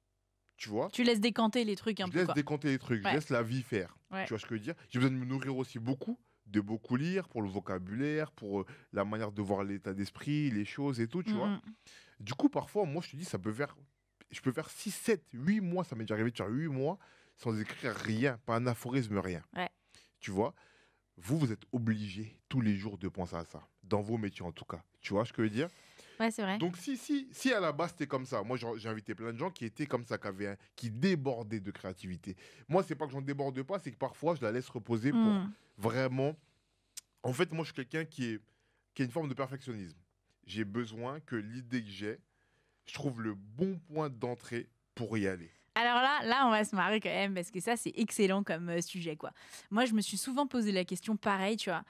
S1: Tu vois?
S2: Tu laisses décanter les trucs un
S1: Je
S2: peu,
S1: laisse
S2: quoi.
S1: décanter les trucs. Je
S2: Ouais.
S1: laisse la vie faire.
S2: Ouais.
S1: Tu vois ce que je veux dire? J'ai besoin de me nourrir aussi beaucoup, de beaucoup lire pour le vocabulaire, pour la manière de voir l'état d'esprit, les choses et tout, tu vois? Du coup, parfois, moi, je te dis, je peux faire 6 7 8 mois, ça m'est déjà arrivé de faire 8 mois sans écrire rien, pas un aphorisme, rien.
S2: Ouais.
S1: Tu vois, vous êtes obligés tous les jours de penser à ça, dans vos métiers en tout cas. Tu vois ce que je veux dire?
S2: Ouais, c'est vrai.
S1: Donc, si à la base, c'était comme ça, moi, j'ai invité plein de gens qui étaient comme ça, qui débordaient de créativité. Moi, c'est pas que j'en déborde pas, c'est que parfois, je la laisse reposer pour vraiment. En fait, moi, je suis quelqu'un qui a une forme de perfectionnisme. J'ai besoin que l'idée que j'ai, je trouve le bon point d'entrée pour y aller.
S2: Alors là, on va se marrer quand même parce que ça, c'est excellent comme sujet, quoi. Moi, je me suis souvent posé la question pareil, tu vois.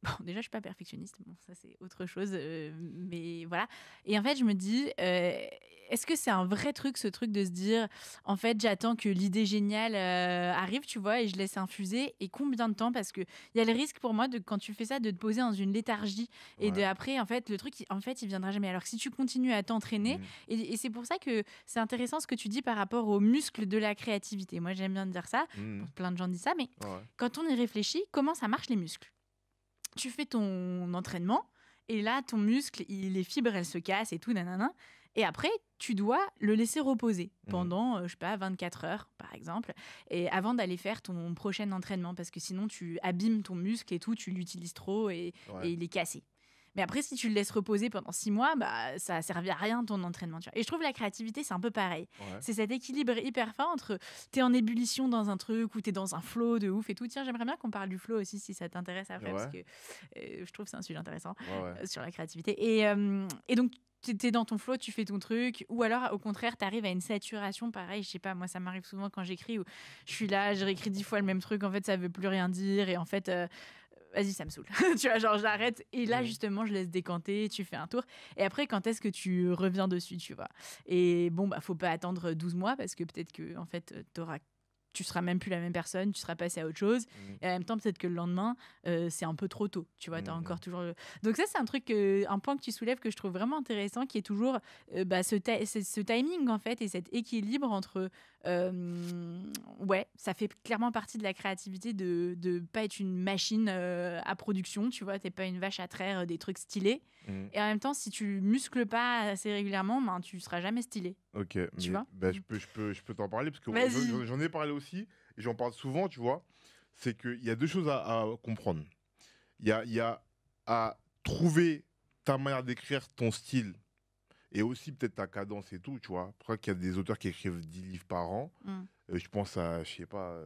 S2: Bon, déjà, je suis pas perfectionniste. Bon, ça, c'est autre chose. Mais voilà. Et en fait, je me dis, est-ce que c'est un vrai truc, ce truc de se dire, en fait, j'attends que l'idée géniale arrive, tu vois, et je laisse infuser. Et combien de temps? Parce qu'il y a le risque pour moi, quand tu fais ça, de te poser dans une léthargie. Et
S1: Ouais.
S2: après, en fait, le truc, en fait, il viendra jamais. Alors que si tu continues à t'entraîner, et c'est pour ça que c'est intéressant ce que tu dis par rapport aux muscles de la créativité. Moi, j'aime bien dire ça. Plein de gens disent ça. Mais quand on y réfléchit, comment ça marche les muscles? Tu fais ton entraînement et là, ton muscle, les fibres, elles se cassent et tout, nanana. Et après, tu dois le laisser reposer pendant, je sais pas, 24 heures, par exemple, et avant d'aller faire ton prochain entraînement, parce que sinon, tu abîmes ton muscle et tout, tu l'utilises trop et il est cassé. Mais après, si tu le laisses reposer pendant 6 mois, bah, ça a servi à rien ton entraînement. Tu vois. Et je trouve la créativité, c'est un peu pareil.
S1: Ouais.
S2: C'est cet équilibre hyper fin entre t'es en ébullition dans un truc ou t'es dans un flow de ouf et tout. Tiens, j'aimerais bien qu'on parle du flow aussi si ça t'intéresse après, parce que je trouve que c'est un sujet intéressant sur la créativité. Et donc, t'es dans ton flow, tu fais ton truc, ou alors au contraire, t'arrives à une saturation, pareil, je sais pas, moi ça m'arrive souvent quand j'écris, où je suis là, je réécris 10 fois le même truc, en fait ça veut plus rien dire, et en fait... vas-y, ça me saoule. Tu vois, genre j'arrête. Et là, justement, je laisse décanter, tu fais un tour. Et après, quand est-ce que tu reviens dessus, tu vois? Et bon, bah, faut pas attendre 12 mois parce que peut-être que, en fait, tu seras même plus la même personne, tu seras passé à autre chose. Et en même temps, peut-être que le lendemain, c'est un peu trop tôt. Tu vois, t'as encore toujours. Donc, ça, c'est un truc, un point que tu soulèves que je trouve vraiment intéressant, qui est toujours ce timing, en fait, et cet équilibre entre. Ouais, ça fait clairement partie de la créativité de pas être une machine à production, tu vois, t'es pas une vache à traire des trucs stylés. Et en même temps, si tu muscles pas assez régulièrement, ben, tu seras jamais stylé.
S1: Ok,
S2: tu vois
S1: je peux t'en parler parce que
S2: Vas-y.
S1: j'en ai parlé aussi et j'en parle souvent, tu vois. C'est qu'il y a deux choses à comprendre. Il y a à trouver ta manière d'écrire, ton style et aussi peut-être ta cadence et tout, tu vois. Je crois qu'il y a des auteurs qui écrivent 10 livres par an. Je pense à, je sais pas.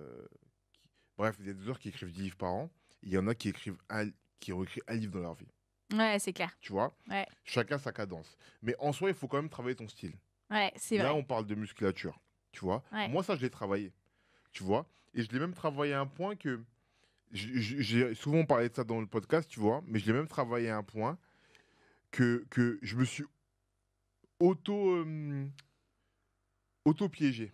S1: Bref, il y a des auteurs qui écrivent 10 livres par an. Il y en a qui ont écrit un livre dans leur vie.
S2: Ouais, c'est clair.
S1: Tu vois,
S2: Ouais.
S1: chacun sa cadence. Mais en soi, il faut quand même travailler ton style.
S2: Ouais, c'est vrai.
S1: Là, on parle de musculature, tu vois.
S2: Ouais.
S1: Moi, ça, je l'ai travaillé, tu vois. Et je l'ai même travaillé à un point que... J'ai souvent parlé de ça dans le podcast, tu vois. Mais je l'ai même travaillé à un point que je me suis auto-piégé.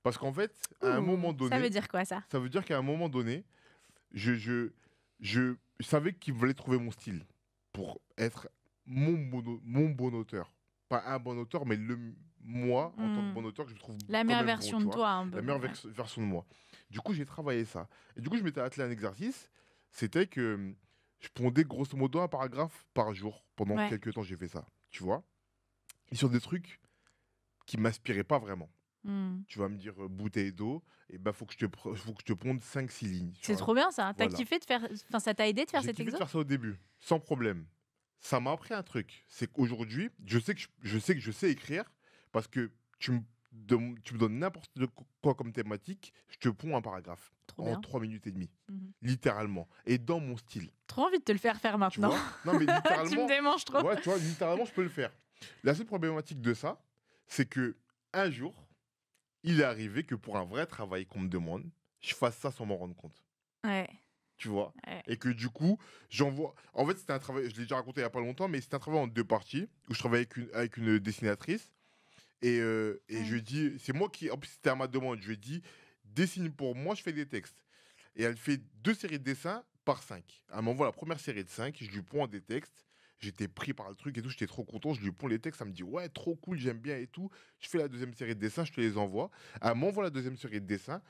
S1: Parce qu'en fait, à un moment donné...
S2: Ça veut dire quoi, ça?
S1: Ça veut dire qu'à un moment donné, je savais qu'il voulait trouver mon style pour être mon bon auteur. Pas un bon auteur, mais moi, en tant que
S2: Hmm.
S1: bon auteur, que je trouve
S2: La
S1: quand
S2: meilleure
S1: même bon,
S2: version
S1: tu
S2: de
S1: vois.
S2: toi, un peu.
S1: La meilleure
S2: Ouais.
S1: version de moi. Du coup, j'ai travaillé ça. Et du coup, je m'étais attelé à un exercice. C'était que je pondais grosso modo un paragraphe par jour. Pendant
S2: Ouais.
S1: quelques temps, j'ai fait ça. Tu vois. Et sur des trucs qui m'inspiraient pas vraiment.
S2: Hmm.
S1: Tu vas me dire bouteille d'eau. Et ben, faut que je te ponde 5-6 lignes.
S2: C'est trop bien ça. T'as
S1: Voilà.
S2: kiffé de faire. Enfin, ça t'a aidé de faire
S1: J'ai
S2: cet
S1: kiffé de
S2: exo?
S1: faire ça au début, sans problème. Ça m'a appris un truc. C'est qu'aujourd'hui, je sais que je sais écrire parce que tu me donnes n'importe quoi comme thématique, je te ponds un paragraphe
S2: Trop
S1: en
S2: bien.
S1: 3 minutes et demie,
S2: Mhm.
S1: littéralement. Et dans mon style,
S2: Trop envie de te le faire faire
S1: tu
S2: maintenant.
S1: vois. Non, mais
S2: Tu me
S1: littéralement,
S2: démanges trop.
S1: ouais, tu vois, littéralement, je peux le faire. La seule problématique de ça, c'est que un jour, il est arrivé que pour un vrai travail qu'on me demande, je fasse ça sans m'en rendre compte.
S2: Ouais.
S1: Tu vois.
S2: Ouais.
S1: Et que du coup, j'envoie. En fait, c'était un travail, je l'ai déjà raconté il y a pas longtemps, mais c'était un travail en 2 parties où je travaillais avec une dessinatrice. Et je
S2: Ouais.
S1: lui ai dit, c'est moi qui. En plus, c'était à ma demande. Je lui ai dit, dessine pour moi, je fais des textes. Et elle fait 2 séries de dessins par 5. Elle m'envoie la première série de 5, je lui ponds des textes. J'étais pris par le truc et tout, j'étais trop content. Je lui ponds les textes, elle me dit, ouais, trop cool, j'aime bien et tout. Je fais la deuxième série de dessins, je te les envoie. Elle m'envoie la deuxième série de dessins.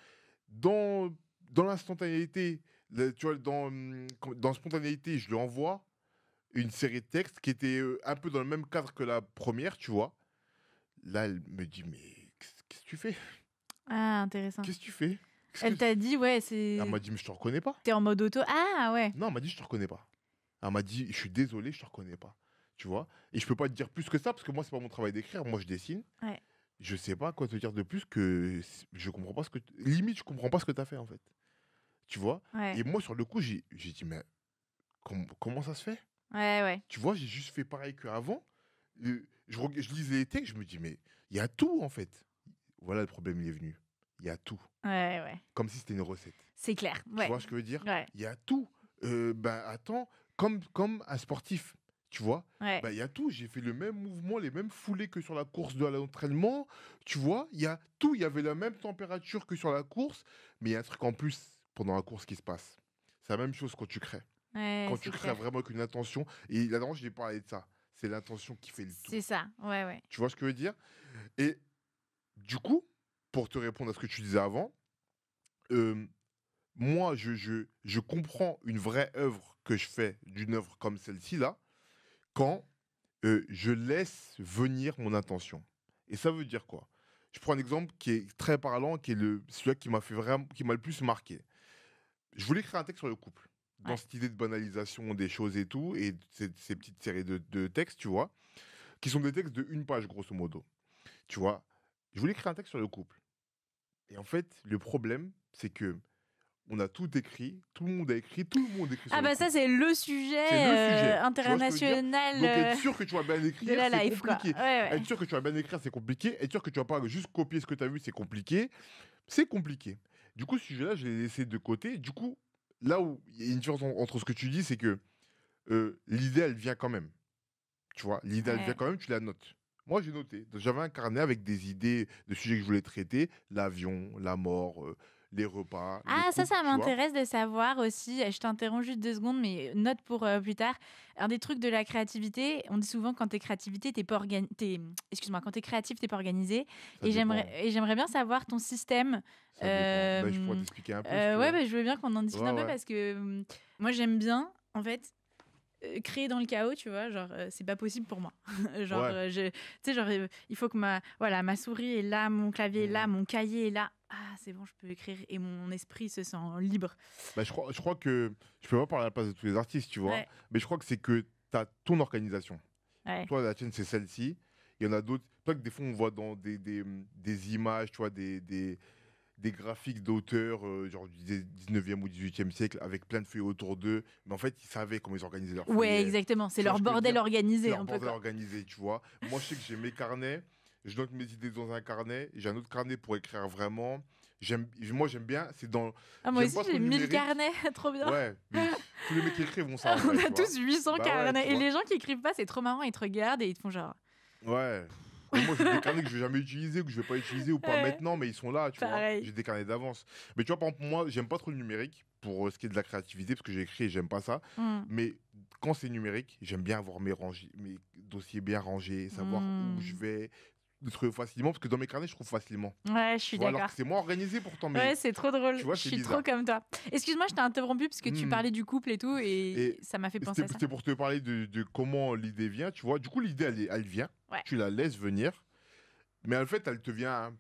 S1: Dans, dans l'instantanéité, tu vois, dans spontanéité, je lui envoie une série de textes qui était un peu dans le même cadre que la première, tu vois. Là, elle me dit, mais qu'est-ce que tu fais?
S2: Ah, intéressant.
S1: Qu'est-ce que tu fais?
S2: Elle t'a dit, ouais,
S1: Elle
S2: c'est.
S1: m'a dit, mais je te reconnais pas.
S2: T'es en mode auto. Ah, ouais.
S1: Non, elle m'a dit, je te reconnais pas. Elle m'a dit, je suis désolé, je te reconnais pas. Tu vois. Et je peux pas te dire plus que ça, parce que moi, c'est pas mon travail d'écrire. Moi, je dessine.
S2: Ouais.
S1: Je sais pas quoi te dire de plus que je comprends pas ce que. Limite, je comprends pas ce que tu as fait, en fait. Tu vois.
S2: Ouais.
S1: Et moi, sur le coup, j'ai dit, mais comment ça se fait?
S2: Ouais, ouais.
S1: Tu vois, j'ai juste fait pareil qu'avant. Je lisais les textes, je me dis, mais il y a tout, en fait. Voilà, le problème, il est venu. Il y a tout.
S2: Ouais, ouais.
S1: Comme si c'était une recette.
S2: C'est clair.
S1: Tu
S2: Ouais.
S1: vois ce que je veux dire?
S2: Ouais.
S1: Il y a tout. Ben, attends, comme un sportif, tu vois?
S2: Ouais.
S1: Ben, il y a tout. J'ai fait le même mouvement, les mêmes foulées que sur la course de l'entraînement. Tu vois? Il y a tout. Il y avait la même température que sur la course. Mais il y a un truc en plus pendant la course qui se passe. C'est la même chose quand tu crées.
S2: Ouais,
S1: Quand
S2: c'est
S1: tu crées
S2: clair.
S1: vraiment avec une intention. Et là-dedans, j'ai parlé de ça. C'est l'intention qui fait le tout.
S2: C'est ça. Ouais, ouais.
S1: Tu vois ce que je veux dire? Et du coup, pour te répondre à ce que tu disais avant, euh, moi, je comprends une vraie œuvre que je fais d'une œuvre comme celle-ci, là, quand je laisse venir mon intention. Et ça veut dire quoi? Je prends un exemple qui est très parlant, qui est celui-là qui m'a fait vraiment, qui m'a le plus marqué. Je voulais écrire un texte sur le couple, dans
S2: Ouais.
S1: cette idée de banalisation des choses et tout, et ces petites séries de textes, tu vois, qui sont des textes de 1 page, grosso modo. Tu vois, je voulais écrire un texte sur le couple. Et en fait, le problème, c'est que on a tout écrit, tout le monde a écrit, tout le monde écrit sur
S2: Ah,
S1: le
S2: bah, ça,
S1: couple.
S2: c'est le sujet
S1: C'est le sujet. Tu vois ce que je veux dire?
S2: international
S1: Donc être sûr que tu vas bien
S2: de
S1: écrire,
S2: la
S1: c'est
S2: life, quoi.
S1: compliqué.
S2: Ouais, ouais.
S1: Être sûr que tu vas bien écrire, c'est compliqué. Être sûr que tu vas pas juste copier ce que tu as vu, c'est compliqué. C'est compliqué. Du coup, ce sujet-là, je l'ai laissé de côté. Du coup, là où il y a une différence entre ce que tu dis, c'est que l'idée, elle vient quand même. Tu vois, l'idée, elle vient
S2: Ouais.
S1: quand même, tu la notes. Moi, j'ai noté. Donc, j'avais un carnet avec des idées de sujets que je voulais traiter. L'avion, la mort, les repas, le
S2: Ah, ça
S1: couple, tu vois.
S2: m'intéresse de savoir aussi. Je t'interromps juste 2 secondes, mais note pour plus tard. Un des trucs de la créativité, on dit souvent quand t'es créativité, t'es pas excuse-moi, quand t'es créatif, t'es pas organisé.
S1: Ça
S2: Et
S1: dépend.
S2: j'aimerais bien savoir ton système.
S1: Ça dépend. Bah, je pourrais t'expliquer un peu si tu
S2: Ouais,
S1: veux.
S2: bah, je veux bien qu'on en discute
S1: Ouais,
S2: un peu
S1: ouais.
S2: parce que moi j'aime bien, en fait, créer dans le chaos, tu vois, genre c'est pas possible pour moi. Genre
S1: Ouais.
S2: tu sais, genre il faut que ma souris est là, mon clavier est là,
S1: Mhm.
S2: mon cahier est là. Ah, c'est bon, je peux écrire et mon esprit se sent libre.
S1: Bah, je crois que je peux pas parler à la place de tous les artistes, tu vois,
S2: Ouais.
S1: mais je crois que c'est que tu as ton organisation.
S2: Ouais.
S1: Toi, la tienne, c'est celle-ci. Il y en a d'autres. Toi, que des fois, on voit dans des images, tu vois, des graphiques d'auteurs, genre du 19e ou 18e siècle, avec plein de feuilles autour d'eux. Mais en fait, ils savaient comment ils organisaient leurs
S2: Ouais,
S1: feuillets.
S2: exactement, c'est
S1: Tu vois
S2: leur
S1: ce que je veux
S2: bordel
S1: dire?
S2: organisé
S1: Leur
S2: un peu,
S1: bordel
S2: quoi.
S1: organisé, tu vois. Moi, je sais que j'ai mes carnets. Je note mes idées dans un carnet. J'ai un autre carnet pour écrire vraiment. Moi, j'aime bien.
S2: Ah, moi
S1: J'aime
S2: aussi
S1: pas trop
S2: j'ai
S1: le
S2: 1000
S1: numérique.
S2: carnets, trop bien.
S1: Ouais, mais tous les mecs qui écrivent vont ça en
S2: On
S1: vrai,
S2: a
S1: tu vois.
S2: tous 800
S1: Bah ouais,
S2: carnets
S1: tu
S2: et
S1: vois.
S2: les gens qui écrivent pas, c'est trop marrant, ils te regardent et ils te font genre
S1: Ouais. Mais moi, j'ai des carnets que je vais jamais utiliser, ou que je vais pas utiliser, ou pas
S2: ouais,
S1: maintenant, mais ils sont là, tu vois.
S2: pareil.
S1: J'ai des carnets d'avance. Mais tu vois, par exemple, moi, j'aime pas trop le numérique pour ce qui est de la créativité, parce que j'ai écrit et j'aime pas ça.
S2: Hmm.
S1: Mais quand c'est numérique, j'aime bien avoir mes dossiers bien rangés, savoir où je
S2: Hmm.
S1: vais, de trouver facilement, parce que dans mes carnets, je trouve facilement.
S2: Ouais, je suis
S1: Tu vois, alors
S2: d'accord.
S1: que c'est moins organisé pourtant, mais
S2: Ouais, c'est trop drôle.
S1: tu vois,
S2: Je
S1: c'est
S2: suis
S1: bizarre.
S2: trop comme toi. Excuse-moi, je t'ai interrompu parce que tu
S1: Hmm.
S2: parlais du couple et tout et
S1: Et
S2: ça m'a fait penser à ça.
S1: c'était pour te parler de comment l'idée vient, tu vois. Du coup, l'idée, elle vient,
S2: Ouais.
S1: tu la laisses venir, mais en fait, elle te vient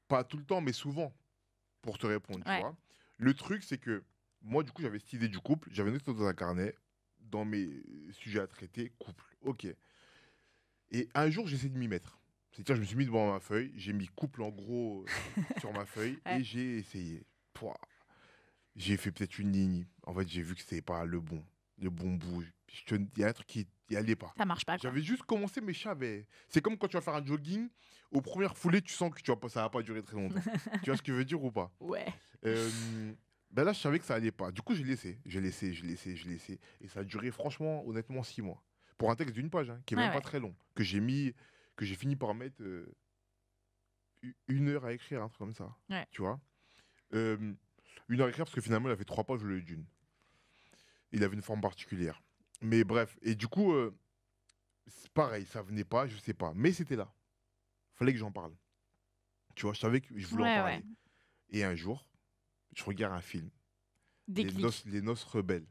S1: pas tout le temps, mais souvent pour te répondre, tu
S2: Ouais.
S1: vois. Le truc, c'est que moi, du coup, j'avais cette idée du couple, j'avais noté dans un carnet, dans mes sujets à traiter, couple, ok. Et un jour, j'essaie de m'y mettre. C'est-à-dire, je me suis mis devant ma feuille, j'ai mis couple en gros sur ma feuille
S2: Ouais.
S1: et j'ai essayé. Pouah. J'ai fait peut-être une ligne. En fait, j'ai vu que c'était pas le bon bout. Il y a un truc qui y allait pas.
S2: Ça marche pas, quoi.
S1: J'avais juste commencé, mais je savais. C'est comme quand tu vas faire un jogging, aux premières foulées, tu sens que ça va pas durer très longtemps. Tu vois ce que je veux dire ou pas?
S2: Ouais.
S1: Ben là, je savais que ça allait pas. Du coup, j'ai laissé. Et ça a duré, franchement, honnêtement, 6 mois. Pour un texte d'une page, hein, qui est
S2: Ouais,
S1: même pas
S2: ouais.
S1: très long. Que j'ai fini par mettre 1 heure à écrire, un truc comme ça.
S2: Ouais.
S1: Tu vois. 1 heure à écrire parce que finalement, il avait 3 pages au lieu d'une. Il avait une forme particulière. Mais bref. Et du coup, c'est pareil, ça venait pas, je sais pas. Mais c'était là. Fallait que j'en parle. Tu vois, je savais que je voulais en
S2: Ouais,
S1: parler.
S2: ouais.
S1: Et un jour, je regarde un film.
S2: Déclic.
S1: Les Noces rebelles.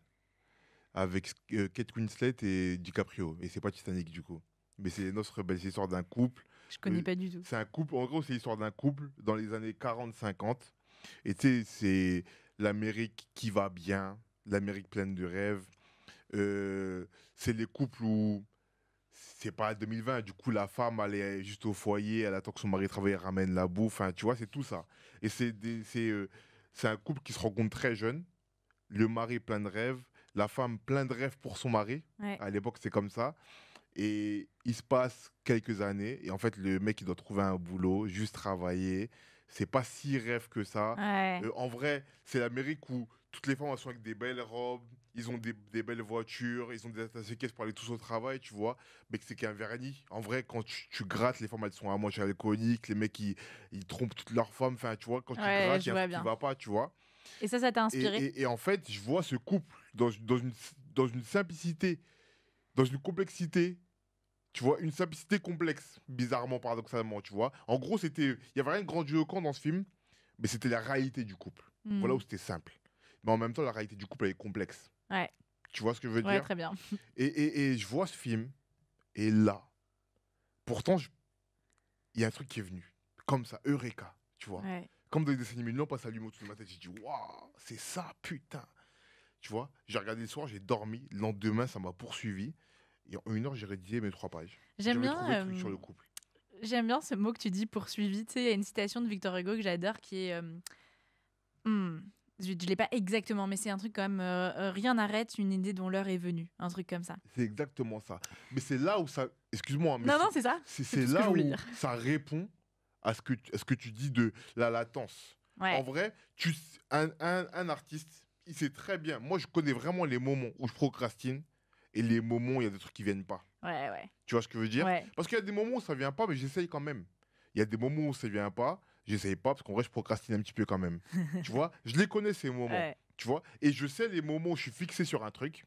S1: Avec Kate Winslet et DiCaprio. Et c'est pas Titanic du coup. Mais c'est Les Noces rebelles. C'est l'histoire d'un couple.
S2: Je connais pas du tout.
S1: C'est un couple. En gros, c'est l'histoire d'un couple dans les années 40-50. Et tu sais, c'est l'Amérique qui va bien. L'Amérique pleine de rêves. C'est les couples où c'est pas 2020. Du coup, la femme, elle est juste au foyer. Elle attend que son mari travaille et ramène la bouffe. Enfin, tu vois, c'est tout ça. Et c'est un couple qui se rencontre très jeune. Le mari plein de rêves, la femme plein de rêves pour son mari.
S2: Ouais.
S1: À l'époque, c'est comme ça. Et il se passe quelques années. Et en fait, le mec, il doit trouver un boulot, juste travailler. C'est pas si rêve que ça.
S2: Ouais.
S1: En vrai, c'est l'Amérique où toutes les femmes elles sont avec des belles robes, ils ont des belles voitures, ils ont des attachés caisses pour aller tous au travail, tu vois. Mais que c'est qu'un vernis. En vrai, quand tu grattes, les femmes, elles sont à moitié alcooliques. Les mecs, ils trompent toutes leurs femmes. Enfin, tu vois, quand tu
S2: Ouais,
S1: grattes,
S2: je
S1: il y a
S2: vois
S1: un truc qui
S2: bien.
S1: va pas, tu vois.
S2: Et ça t'a inspiré?
S1: Et en fait, je vois ce couple dans une simplicité, dans une complexité, tu vois, une simplicité complexe, bizarrement, paradoxalement, tu vois. En gros, il y avait rien de grandiloquent dans ce film, mais c'était la réalité du couple. Voilà où c'était simple. Mais en même temps, la réalité du couple, elle est complexe.
S2: Ouais.
S1: Tu vois ce que je veux
S2: Ouais,
S1: dire?
S2: très bien.
S1: Et je vois ce film, et là, pourtant, il y a un truc qui est venu. Comme ça, Eureka, tu vois.
S2: Ouais.
S1: Comme dans les dessins animés, non, pas s'allume au-dessus de ma tête. J'ai dit, waouh, c'est ça, putain. Tu vois, j'ai regardé le soir, j'ai dormi. Le lendemain, ça m'a poursuivi. Et en 1 heure, j'ai rédigé mes 3 pages.
S2: J'aime
S1: J'avais
S2: bien,
S1: trouvé le truc sur le couple.
S2: J'aime bien ce mot que tu dis, poursuivi. Tu sais, il y a une citation de Victor Hugo que j'adore qui est. Je ne l'ai pas exactement, mais c'est un truc quand même. Rien n'arrête une idée dont l'heure est venue. Un truc comme ça.
S1: C'est exactement ça. Mais c'est là où ça. Excuse-moi, mais
S2: Non, non, c'est ça.
S1: c'est
S2: tout ce que je
S1: là où
S2: voulais dire.
S1: ça répond à ce que tu dis de la latence.
S2: Ouais.
S1: En vrai, un artiste, il sait très bien. Moi, je connais vraiment les moments où je procrastine et les moments où il y a des trucs qui viennent pas.
S2: Ouais, ouais.
S1: Tu vois ce que je veux dire?
S2: Ouais.
S1: Parce qu'il y a des moments où ça vient pas, mais j'essaye quand même. Il y a des moments où ça vient pas, j'essaye pas, parce qu'en vrai, je procrastine un petit peu quand même. Tu vois? Je les connais, ces moments.
S2: Ouais.
S1: Tu vois? Et je sais les moments où je suis fixé sur un truc.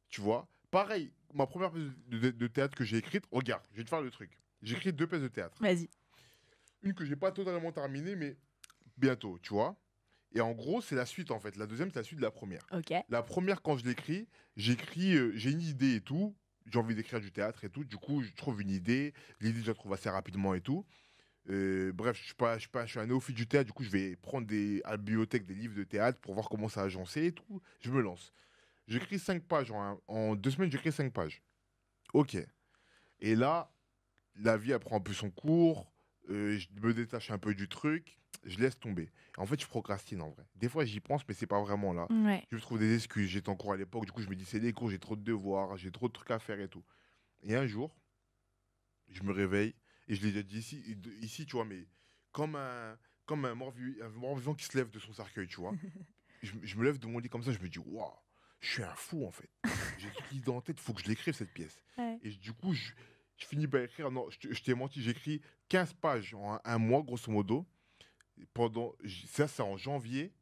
S1: Tu vois? Pareil, ma première pièce de théâtre que j'ai écrite, regarde, je vais te faire le truc. J'ai écrit 2 pièces de théâtre.
S2: Vas-y.
S1: Une que j'ai pas totalement terminée, mais bientôt, tu vois? Et en gros, c'est la suite, en fait. La deuxième, c'est la suite de la première.
S2: Ok.
S1: La première, quand je l'écris, j'ai une idée et tout. J'ai envie d'écrire du théâtre et tout. Du coup, je trouve une idée. L'idée, je la trouve assez rapidement et tout. Bref, je suis un néophyte du théâtre. Du coup, je vais prendre à la bibliothèque des livres de théâtre pour voir comment ça a agencé et tout. Je me lance. J'écris 5 pages. En 2 semaines, j'écris 5 pages. Ok. Et là, la vie, elle prend un peu son cours. Je me détache un peu du truc. Je laisse tomber. En fait, je procrastine en vrai. Des fois, j'y pense, mais c'est pas vraiment là.
S2: Ouais.
S1: Je trouve des excuses. J'étais en cours à l'époque. Du coup, je me dis, c'est les cours, j'ai trop de devoirs, j'ai trop de trucs à faire et tout. Et un jour, je me réveille. Et je l'ai déjà dit ici, tu vois, mais comme un mort vivant qui se lève de son cercueil, tu vois. Je me lève de mon lit comme ça, je me dis, waouh, je suis un fou en fait. J'ai toute l'idée en tête, il faut que je l'écrive cette pièce.
S2: Ouais.
S1: Et du coup, je finis par écrire. Non, je t'ai menti, j'écris 15 pages en un mois, grosso modo. Ça, c'est en janvier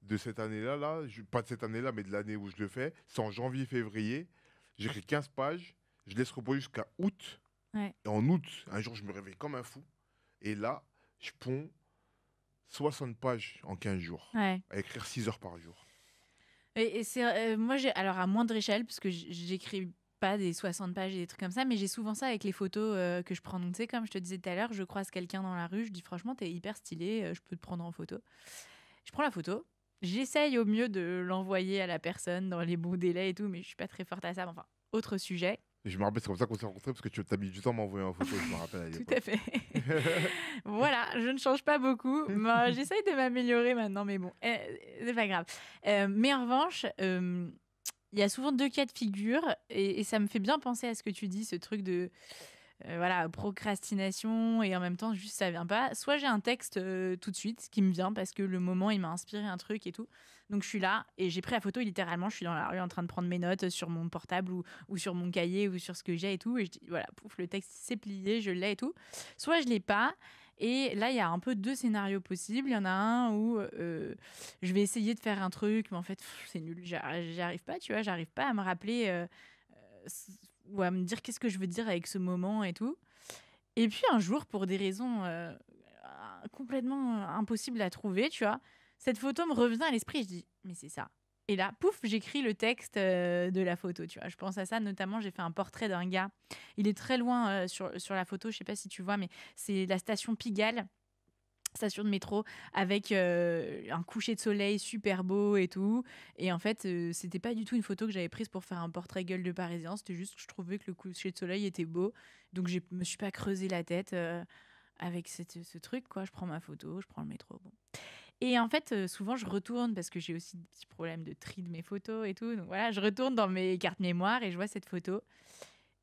S1: de cette année-là, pas de cette année-là, mais de l'année où je le fais. C'est en janvier-février. J'écris 15 pages, je laisse reposer jusqu'à août.
S2: Ouais.
S1: Et en août, un jour, je me réveille comme un fou. Et là, je ponds 60 pages en 15 jours.
S2: Ouais.
S1: À écrire 6 heures par jour.
S2: Et c'est, moi, alors à moindre échelle, parce que j'écris pas des 60 pages et des trucs comme ça, mais j'ai souvent ça avec les photos que je prends. Donc, tu sais, comme je te disais tout à l'heure, je croise quelqu'un dans la rue, je dis franchement, t'es hyper stylé, je peux te prendre en photo. Je prends la photo, j'essaye au mieux de l'envoyer à la personne dans les bons délais et tout, mais je suis pas très forte à ça. Enfin, autre sujet.
S1: Et je me rappelle, c'est comme ça qu'on s'est rencontrés, parce que tu as mis du temps à m'envoyer en photo, je me rappelle à
S2: Tout
S1: l'époque.
S2: à fait. Voilà, je ne change pas beaucoup. Moi, j'essaye de m'améliorer maintenant, mais bon, c'est pas grave. Mais en revanche, il y a souvent 2 cas de figure, et ça me fait bien penser à ce que tu dis, ce truc de voilà, procrastination, et en même temps, juste ça vient pas. Soit j'ai un texte tout de suite qui me vient parce que le moment, il m'a inspiré un truc et tout. Donc je suis là et j'ai pris la photo, et littéralement, je suis dans la rue en train de prendre mes notes sur mon portable ou sur mon cahier ou sur ce que j'ai et tout. Et je dis, voilà, pouf, le texte s'est plié, je l'ai et tout. Soit je l'ai pas. Et là, il y a un peu 2 scénarios possibles. Il y en a un où je vais essayer de faire un truc, mais en fait, c'est nul. J'y arrive pas, tu vois. J'arrive pas à me rappeler ou à me dire qu'est-ce que je veux dire avec ce moment et tout. Et puis un jour, pour des raisons complètement impossibles à trouver, tu vois, cette photo me revient à l'esprit. Je dis, mais c'est ça. Et là, pouf, j'écris le texte de la photo, tu vois. Je pense à ça, notamment, j'ai fait un portrait d'un gars. Il est très loin sur la photo, je sais pas si tu vois, mais c'est la station Pigalle, station de métro, avec un coucher de soleil super beau et tout. Et en fait, c'était pas du tout une photo que j'avais prise pour faire un portrait gueule de Parisien. C'était juste que je trouvais que le coucher de soleil était beau. Donc, je me suis pas creusé la tête avec ce truc, quoi. Je prends ma photo, je prends le métro. Bon. Et en fait, souvent, je retourne parce que j'ai aussi des petits problèmes de tri de mes photos et tout. Donc voilà, je retourne dans mes cartes mémoire et je vois cette photo.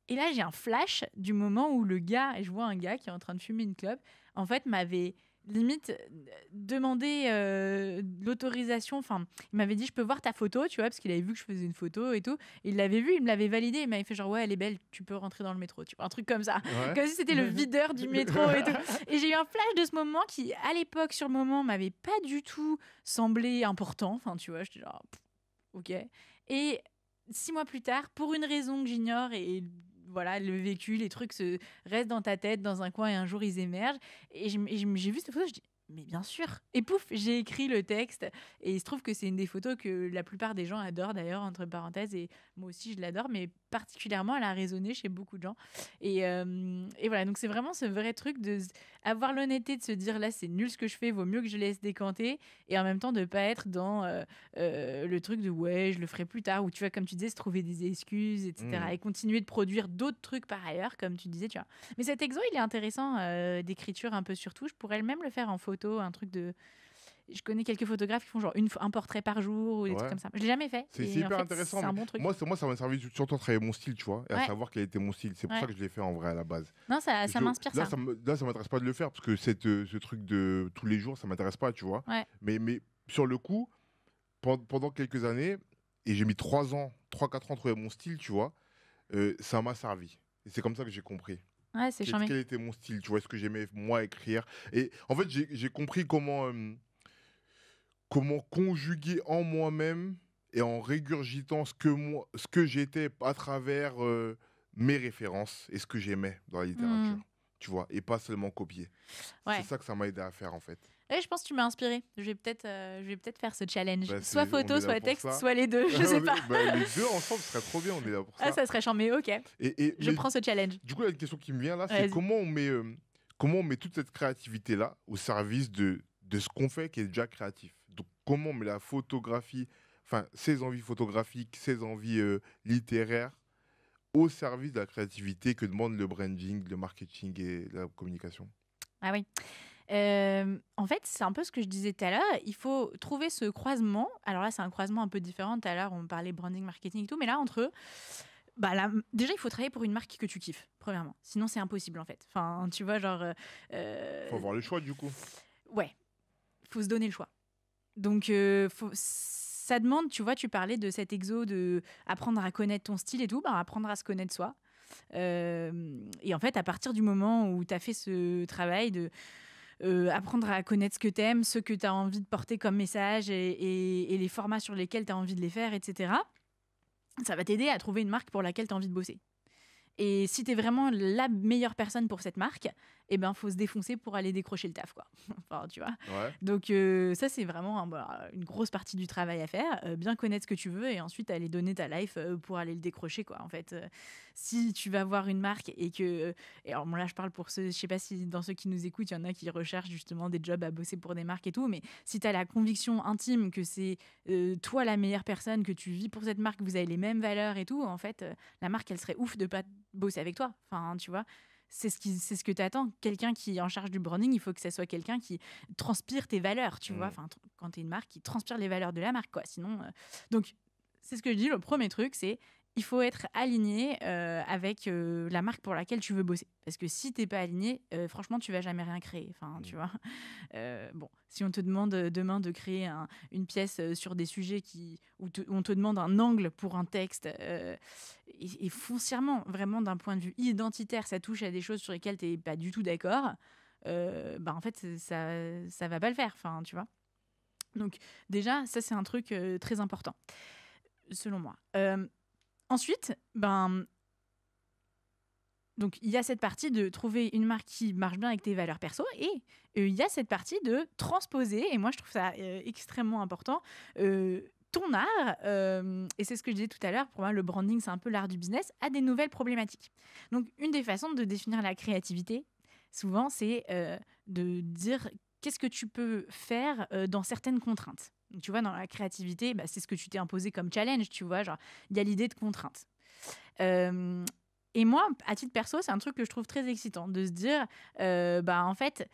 S2: Et là, j'ai un flash du moment où le gars, et je vois un gars qui est en train de fumer une clope, en fait, m'avait limite demandé l'autorisation. Enfin, il m'avait dit, je peux voir ta photo, tu vois, parce qu'il avait vu que je faisais une photo et tout. Il l'avait vu, il me l'avait validé, il m'avait fait genre, ouais, elle est belle, tu peux rentrer dans le métro, tu vois, un truc comme ça.
S1: Ouais.
S2: Comme si c'était le videur du métro et tout. Et j'ai eu un flash de ce moment qui, à l'époque, sur le moment, m'avait pas du tout semblé important. Enfin, tu vois, j'étais genre, ok. Et 6 mois plus tard, pour une raison que j'ignore, et voilà, le vécu, les trucs restent dans ta tête, dans un coin, et un jour ils émergent. Et j'ai vu cette photo, je dis, mais bien sûr. Et pouf, j'ai écrit le texte. Et il se trouve que c'est une des photos que la plupart des gens adorent, d'ailleurs, entre parenthèses. Et moi aussi, je l'adore, mais particulièrement, elle a résonné chez beaucoup de gens. Et voilà, donc c'est vraiment ce vrai truc de avoir l'honnêteté de se dire, là, c'est nul ce que je fais, vaut mieux que je laisse décanter. Et en même temps, de ne pas être dans le truc de, ouais, je le ferai plus tard. Ou tu vois, comme tu disais, se trouver des excuses, etc. Et continuer de produire d'autres trucs par ailleurs, comme tu disais, tu vois. Mais cet exo, il est intéressant d'écriture un peu sur tout. Je pourrais même le faire en photo, un truc de... Je connais quelques photographes qui font genre un portrait par jour ou des trucs comme ça. Je l'ai jamais fait.
S1: C'est
S2: Et
S1: hyper
S2: en fait,
S1: intéressant.
S2: c'est un bon truc.
S1: Moi, ça m'a servi surtout à travailler mon style, tu vois, et à
S2: Ouais.
S1: savoir quel était mon style. C'est pour ça que je l'ai fait en vrai à la base.
S2: Non, ça m'inspire
S1: Là,
S2: ça.
S1: là, ça m'intéresse pas de le faire parce que ce truc de tous les jours, ça m'intéresse pas, tu vois.
S2: Ouais.
S1: Mais sur le coup, pendant quelques années, et j'ai mis 3 ans, 3-4 ans à trouver mon style, tu vois, ça m'a servi. Et c'est comme ça que j'ai compris.
S2: Ouais, c'est charmé.
S1: Quel était mon style, tu vois, ce que j'aimais moi écrire. Et en fait, j'ai compris comment conjuguer en moi-même et en régurgitant ce que j'étais à travers mes références et ce que j'aimais dans la littérature, tu vois, et pas seulement copier.
S2: Ouais.
S1: C'est ça que ça m'a aidé à faire, en fait.
S2: Et je pense que tu m'as inspiré. Je vais peut-être faire ce challenge.
S1: Bah,
S2: soit
S1: on est
S2: photo,
S1: là
S2: soit
S1: pour
S2: texte,
S1: ça.
S2: soit les deux. Je sais pas.
S1: Les deux ensemble, ce serait trop bien, on est là pour ça.
S2: Ah, ça serait charmé, ok. Je
S1: Mais
S2: prends ce challenge.
S1: du coup, il y a une question qui me vient là, c'est
S2: Vas-y.
S1: comment on met toute cette créativité-là au service de ce qu'on fait qui est déjà créatif. Donc, comment on met la photographie, enfin, ses envies photographiques, ses envies littéraires au service de la créativité que demande le branding, le marketing et la communication.
S2: Ah oui. En fait, c'est un peu ce que je disais tout à l'heure. Il faut trouver ce croisement. Alors là, c'est un croisement un peu différent. Tout à l'heure, on parlait branding, marketing et tout. Mais là, entre eux, déjà, il faut travailler pour une marque que tu kiffes, premièrement. Sinon, c'est impossible, en fait. Enfin, tu vois, genre...
S1: Faut avoir le choix, du coup.
S2: Ouais. Faut se donner le choix. Donc, ça demande, tu vois, tu parlais de cet exo de apprendre à connaître ton style et tout. Apprendre à se connaître soi. Et en fait, à partir du moment où tu as fait ce travail de... apprendre à connaître ce que t'aimes, ce que tu as envie de porter comme message et les formats sur lesquels tu as envie de les faire, etc. Ça va t'aider à trouver une marque pour laquelle tu as envie de bosser. Et si tu es vraiment la meilleure personne pour cette marque, eh ben, faut se défoncer pour aller décrocher le taf, quoi. Enfin, tu vois.
S1: Ouais.
S2: Donc, ça, c'est vraiment une grosse partie du travail à faire. Bien connaître ce que tu veux et ensuite aller donner ta life pour aller le décrocher, quoi. En fait, si tu vas voir une marque et que... et alors, bon, là, je parle pour ceux... Je sais pas si dans ceux qui nous écoutent, il y en a qui recherchent justement des jobs à bosser pour des marques et tout. Mais si tu as la conviction intime que c'est toi la meilleure personne, que tu vis pour cette marque, vous avez les mêmes valeurs et tout, en fait, la marque, elle serait ouf de pas bosser avec toi. Enfin, tu vois. C'est ce que tu attends. Quelqu'un qui est en charge du branding, il faut que ça soit quelqu'un qui transpire tes valeurs, tu vois. Enfin, quand tu es une marque, qui transpire les valeurs de la marque, quoi. Sinon, donc, c'est ce que je dis. Le premier truc, c'est il faut être aligné avec la marque pour laquelle tu veux bosser. Parce que si t'es pas aligné, franchement, tu vas jamais rien créer. Enfin, tu vois. Bon, si on te demande demain de créer une pièce sur des sujets où on te demande un angle pour un texte, et foncièrement, vraiment d'un point de vue identitaire, ça touche à des choses sur lesquelles tu n'es pas du tout d'accord, en fait, ça va pas le faire, enfin, tu vois. Donc déjà, ça, c'est un truc très important, selon moi. Ensuite, donc, il y a cette partie de trouver une marque qui marche bien avec tes valeurs perso et il y a cette partie de transposer, et moi, je trouve ça extrêmement important, ton art, et c'est ce que je disais tout à l'heure, pour moi, le branding, c'est un peu l'art du business, à des nouvelles problématiques. Donc, une des façons de définir la créativité, souvent, c'est de dire qu'est-ce que tu peux faire dans certaines contraintes. Donc, tu vois, dans la créativité, c'est ce que tu t'es imposé comme challenge, tu vois, genre, il y a l'idée de contrainte. Et moi, à titre perso, c'est un truc que je trouve très excitant, de se dire, en fait,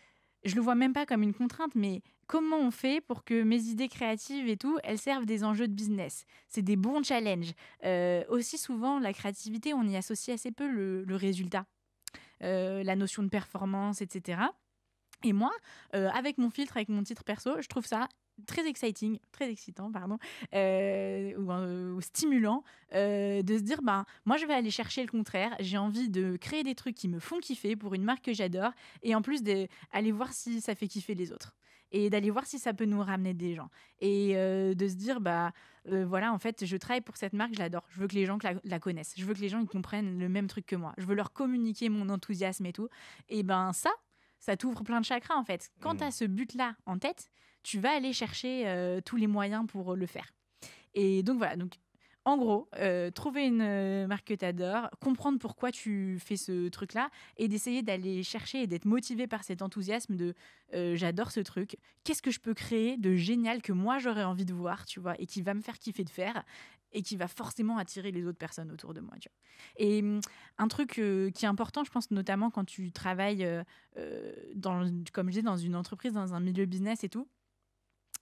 S2: je le vois même pas comme une contrainte, mais comment on fait pour que mes idées créatives et tout, elles servent des enjeux de business. C'est des bons challenges. Aussi souvent, la créativité, on y associe assez peu le résultat, la notion de performance, etc. Et moi, avec mon filtre, avec mon titre perso, je trouve ça très excitant, pardon, ou stimulant, de se dire, moi, je vais aller chercher le contraire. J'ai envie de créer des trucs qui me font kiffer pour une marque que j'adore, et en plus d'aller voir si ça fait kiffer les autres. Et d'aller voir si ça peut nous ramener des gens. Et de se dire, voilà, en fait, je travaille pour cette marque, je l'adore. Je veux que les gens la connaissent. Je veux que les gens ils comprennent le même truc que moi. Je veux leur communiquer mon enthousiasme et tout. Et ça t'ouvre plein de chakras, en fait. Quand tu as ce but-là en tête, tu vas aller chercher tous les moyens pour le faire. Et donc, voilà. Donc, en gros, trouver une marque que tu adores, comprendre pourquoi tu fais ce truc-là et d'essayer d'aller chercher et d'être motivé par cet enthousiasme de j'adore ce truc, qu'est-ce que je peux créer de génial que moi j'aurais envie de voir, tu vois, et qui va me faire kiffer de faire et qui va forcément attirer les autres personnes autour de moi, tu vois. Et un truc qui est important, je pense, notamment quand tu travailles, comme je disais, dans une entreprise, dans un milieu business et tout,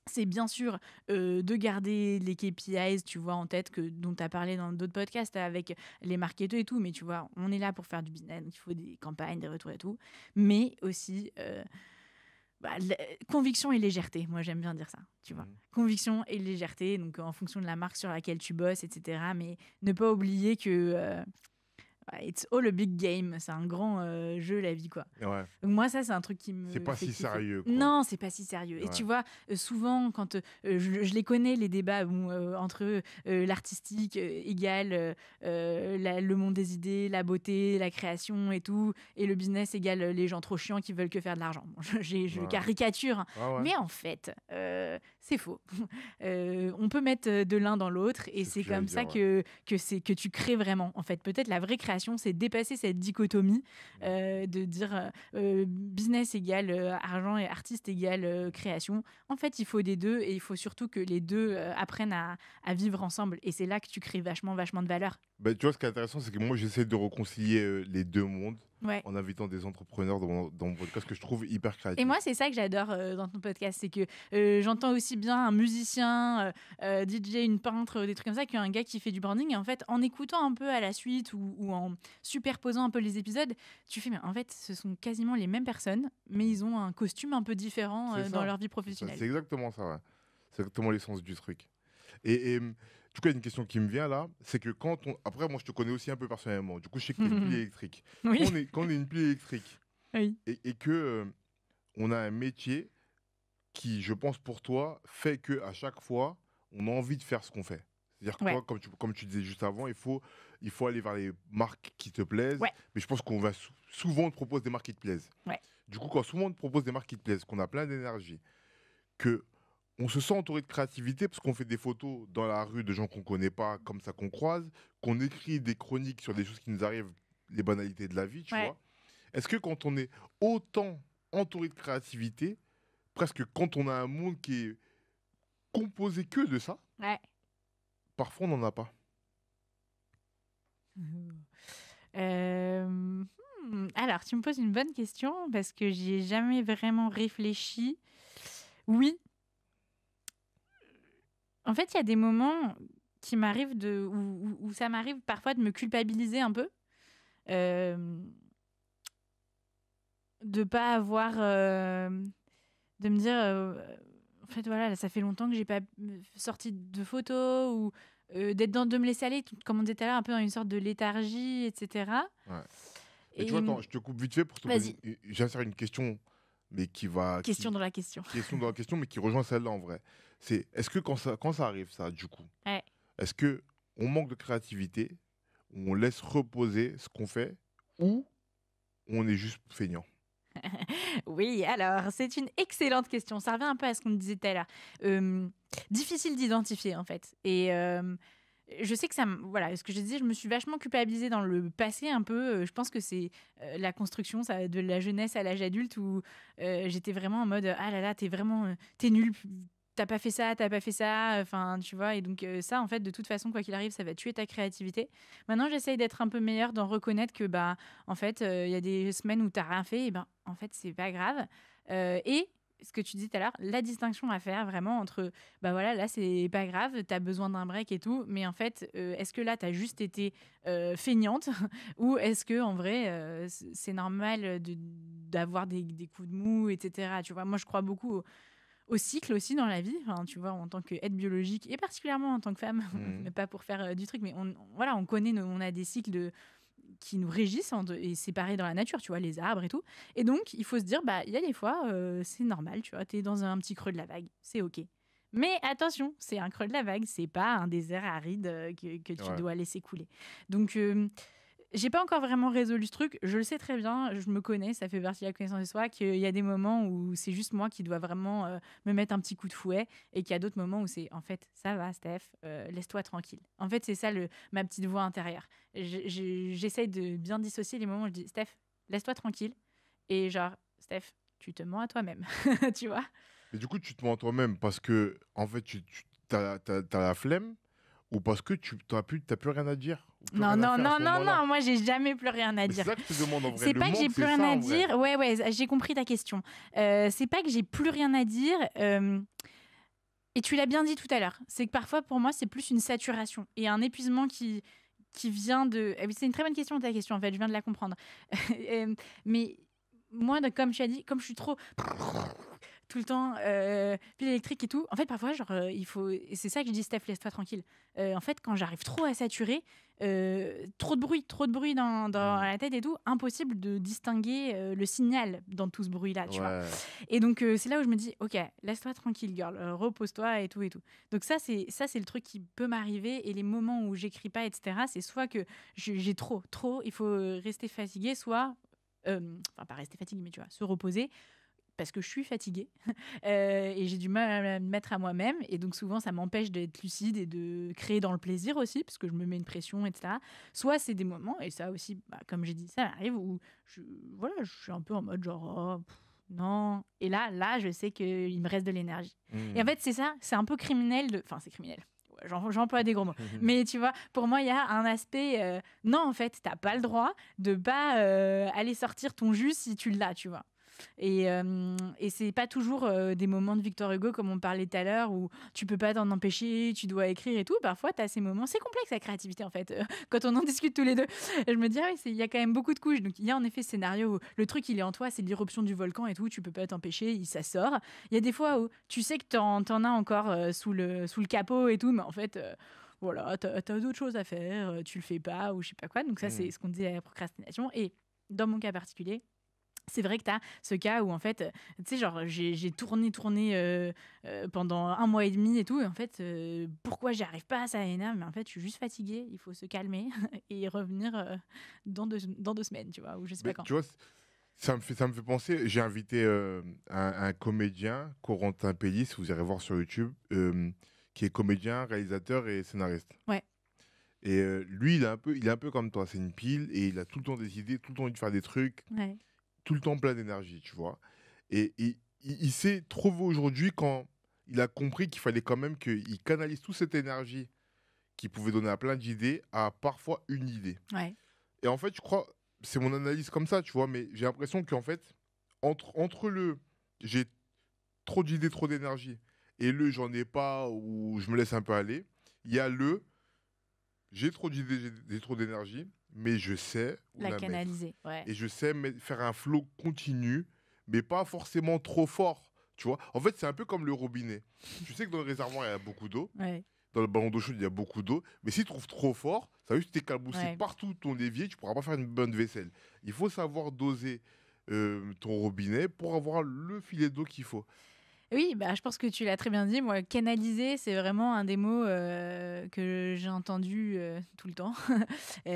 S2: c'est bien sûr de garder les KPIs, tu vois, en tête, dont tu as parlé dans d'autres podcasts avec les marketeurs et tout, mais tu vois, on est là pour faire du business, donc il faut des campagnes, des retours et tout, mais aussi conviction et légèreté, moi j'aime bien dire ça, tu vois. Conviction et légèreté, donc en fonction de la marque sur laquelle tu bosses, etc. Mais ne pas oublier que it's all a big game, c'est un grand jeu la vie, quoi.
S1: Ouais.
S2: Donc moi ça c'est un truc qui me
S1: C'est pas
S2: fait
S1: si
S2: kiffer.
S1: sérieux, quoi.
S2: Non, c'est pas si sérieux.
S1: Ouais.
S2: Et tu vois, souvent quand je les connais les débats entre l'artistique égale le monde des idées, la beauté, la création et tout, et le business égale les gens trop chiants qui veulent que faire de l'argent. Bon, je caricature, hein. Mais en fait c'est faux. On peut mettre de l'un dans l'autre, et c'est comme ça que tu crées vraiment. En fait, peut-être la vraie création, c'est dépasser cette dichotomie de dire business égale argent et artiste égale création. En fait, il faut des deux, et il faut surtout que les deux apprennent à vivre ensemble. Et c'est là que tu crées vachement de valeur.
S1: Tu vois, ce qui est intéressant, c'est que moi, j'essaie de réconcilier les deux mondes.
S2: Ouais.
S1: En invitant des entrepreneurs dans mon podcast que je trouve hyper créatif.
S2: Et moi, c'est ça que j'adore dans ton podcast, c'est que j'entends aussi bien un musicien, DJ, une peintre, des trucs comme ça, qu'un gars qui fait du branding. Et en fait, en écoutant un peu à la suite ou en superposant un peu les épisodes, tu fais, mais en fait, ce sont quasiment les mêmes personnes, mais ils ont un costume un peu différent dans leur vie professionnelle.
S1: C'est exactement ça, ouais. C'est exactement l'essence du truc. Et du coup, il y a une question qui me vient là, c'est que après, moi, je te connais aussi un peu personnellement. Du coup, je sais que tu es une pile électrique.
S2: Oui.
S1: Quand on est une pile électrique,
S2: oui.
S1: et que on a un métier qui, je pense pour toi, fait que à chaque fois, on a envie de faire ce qu'on fait. C'est-à-dire que toi, comme tu disais juste avant, il faut il faut aller vers les marques qui te plaisent.
S2: Ouais.
S1: Mais je pense qu'on va souvent on te propose des marques qui te plaisent.
S2: Ouais.
S1: Du coup, quand souvent on te propose des marques qui te plaisent, qu'on a plein d'énergie, que on se sent entouré de créativité parce qu'on fait des photos dans la rue de gens qu'on connaît pas, comme ça qu'on croise, qu'on écrit des chroniques sur des choses qui nous arrivent, les banalités de la vie, tu
S2: Ouais.
S1: vois. Est-ce que quand on est autant entouré de créativité, presque quand on a un monde qui est composé que de ça,
S2: Ouais.
S1: parfois on n'en a pas.
S2: Alors, tu me poses une bonne question parce que j'y ai jamais vraiment réfléchi. Oui. En fait, il y a des moments qui m'arrivent où ça m'arrive parfois de me culpabiliser un peu. De pas avoir... de me dire... en fait, voilà, là, ça fait longtemps que j'ai pas sorti de photos ou de me laisser aller, comme on disait tout à l'heure, un peu dans une sorte de léthargie, etc.
S1: Ouais. Et tu vois, attends, je te coupe vite fait pour te
S2: Vas-y.
S1: poser. J'insère une question, mais qui va.
S2: Question dans la question.
S1: Question dans la question, mais qui rejoint celle-là en vrai. C'est est-ce que quand ça arrive, ça, du coup,
S2: Ouais.
S1: est-ce que on manque de créativité, on laisse reposer ce qu'on fait, ou on est juste feignant?
S2: Oui, alors, c'est une excellente question. Ça revient un peu à ce qu'on disait tout à l'heure. Difficile d'identifier, en fait. Et je sais que ça... Voilà, ce que je disais, je me suis vachement culpabilisée dans le passé un peu. Je pense que c'est la construction ça, de la jeunesse à l'âge adulte où j'étais vraiment en mode « Ah là là, t'es nul, t'as pas fait ça, enfin, tu vois. » Et donc ça, en fait, de toute façon, quoi qu'il arrive, ça va tuer ta créativité. Maintenant, j'essaye d'être un peu meilleure, d'en reconnaître que, bah, en fait, il y a des semaines où t'as rien fait, et ben, en fait, c'est pas grave. Et ce que tu dis tout à l'heure, la distinction à faire vraiment entre, bah voilà, là, c'est pas grave, t'as besoin d'un break et tout, mais en fait, est-ce que là, t'as juste été feignante ou est-ce que en vrai, c'est normal d'avoir des coups de mou, etc. Tu vois, moi, je crois beaucoup au cycle aussi dans la vie, enfin, tu vois, en tant qu'aide biologique et particulièrement en tant que femme, mais pas pour faire du truc, mais voilà, on connaît, on a des cycles qui nous régissent et c'est pareil dans la nature, tu vois, les arbres et tout. Et donc, il faut se dire, bah, il y a des fois, c'est normal, tu vois, t'es dans un petit creux de la vague, c'est ok. Mais attention, c'est un creux de la vague, c'est pas un désert aride que tu dois laisser couler. Donc, j'ai pas encore vraiment résolu ce truc. Je le sais très bien, je me connais, ça fait partie de la connaissance de soi, qu'il y a des moments où c'est juste moi qui dois vraiment me mettre un petit coup de fouet et qu'il y a d'autres moments où c'est en fait, ça va, Steph, laisse-toi tranquille. En fait, c'est ça ma petite voix intérieure. J'essaye de bien dissocier les moments où je dis Steph, laisse-toi tranquille. Et genre, Steph, tu te mens à toi-même. Tu vois?
S1: Mais du coup, tu te mens à toi-même parce que, en fait, t'as la flemme ou parce que t'as plus rien à dire ou plus
S2: Non,
S1: rien à
S2: non,
S1: faire à
S2: non,
S1: ce
S2: non,
S1: moment-là.
S2: non, moi j'ai jamais plus rien à
S1: Mais c'est
S2: dire.
S1: ça que je te demande en vrai.
S2: C'est
S1: Le
S2: pas que j'ai
S1: manque,
S2: plus
S1: c'est
S2: rien
S1: ça,
S2: à
S1: en vrai.
S2: dire. Ouais, j'ai compris ta question. C'est pas que j'ai plus rien à dire. Et tu l'as bien dit tout à l'heure. C'est que parfois, pour moi, c'est plus une saturation et un épuisement qui vient de. C'est une très bonne question, ta question, en fait. Je viens de la comprendre. Mais moi, comme tu as dit, comme je suis trop tout le temps, pile électrique et tout. En fait, parfois, genre, il faut. Et c'est ça que je dis, Steph, laisse-toi tranquille. En fait, quand j'arrive trop à saturer, trop de bruit dans la tête et tout, impossible de distinguer le signal dans tout ce bruit-là, tu vois. Et donc, c'est là où je me dis, ok, laisse-toi tranquille, girl, repose-toi et tout et tout. Donc ça, c'est le truc qui peut m'arriver. Et les moments où j'écris pas, etc., c'est soit que j'ai trop, il faut rester fatigué, soit, enfin, pas rester fatigué, mais tu vois, se reposer parce que je suis fatiguée et j'ai du mal à me mettre à moi-même et donc souvent ça m'empêche d'être lucide et de créer dans le plaisir aussi parce que je me mets une pression, etc. Soit c'est des moments, et ça aussi, bah, comme j'ai dit, ça m'arrive où je suis un peu en mode genre non, et là je sais qu'il me reste de l'énergie. Et en fait c'est ça, c'est un peu criminel enfin c'est criminel, j'emploie des gros mots. Mais tu vois, pour moi, il y a un aspect... non, en fait, t'as pas le droit de pas aller sortir ton jus si tu l'as, tu vois. Et c'est pas toujours des moments de Victor Hugo comme on parlait tout à l'heure où tu peux pas t'en empêcher, tu dois écrire et tout. Parfois, t'as ces moments. C'est complexe la créativité en fait. Quand on en discute tous les deux, et je me dis, il y a quand même beaucoup de couches. Donc, il y a en effet ce scénario où le truc il est en toi, c'est l'irruption du volcan et tout. Tu peux pas t'empêcher, ça sort. Il y a des fois où tu sais que t'en as encore sous le capot et tout, mais en fait. Voilà, t'as d'autres choses à faire, tu le fais pas ou je sais pas quoi. Donc ça, c'est ce qu'on dit à la procrastination. Et dans mon cas particulier, C'est vrai que tu as ce cas où, en fait, tu sais, genre, j'ai tourné pendant 1 mois et demi et tout. Et en fait, pourquoi j'y arrive pas, ça énerve. Mais en fait, je suis juste fatiguée. Il faut se calmer et revenir dans 2 semaines, tu vois, ou je sais pas
S1: Mais
S2: quand.
S1: tu vois, ça me fait penser, j'ai invité un comédien, Corentin Pellis, si vous irez voir sur YouTube, qui est comédien, réalisateur et scénariste.
S2: Ouais,
S1: Et lui, il est un peu comme toi, c'est une pile et il a tout le temps des idées, tout le temps envie de faire des trucs,
S2: ouais,
S1: tout le temps plein d'énergie, tu vois. Et il s'est trouvé aujourd'hui quand il a compris qu'il fallait quand même qu'il canalise toute cette énergie qui pouvait donner à plein d'idées à parfois une idée.
S2: ouais,
S1: Et en fait, je crois, c'est mon analyse comme ça, tu vois, mais j'ai l'impression qu'en fait, entre le j'ai trop d'idées, trop d'énergie, et le j'en ai pas ou je me laisse un peu aller, il y a le j'ai trop d'idées, j'ai trop d'énergie, mais je sais où
S2: la
S1: la mettre.
S2: canaliser, ouais.
S1: Et je sais faire un flow continu, mais pas forcément trop fort, tu vois. En fait, c'est un peu comme le robinet. Tu sais que dans le réservoir, il y a beaucoup d'eau.
S2: Ouais,
S1: Dans le ballon d'eau chaude, il y a beaucoup d'eau. Mais si tu trouves trop fort, ça va juste t'éclabousser
S2: ouais.
S1: partout ton évier, tu pourras pas faire une bonne vaisselle. Il faut savoir doser ton robinet pour avoir le filet d'eau qu'il faut.
S2: Oui, bah, je pense que tu l'as très bien dit. Moi, canaliser, c'est vraiment un des mots que j'ai entendu tout le temps.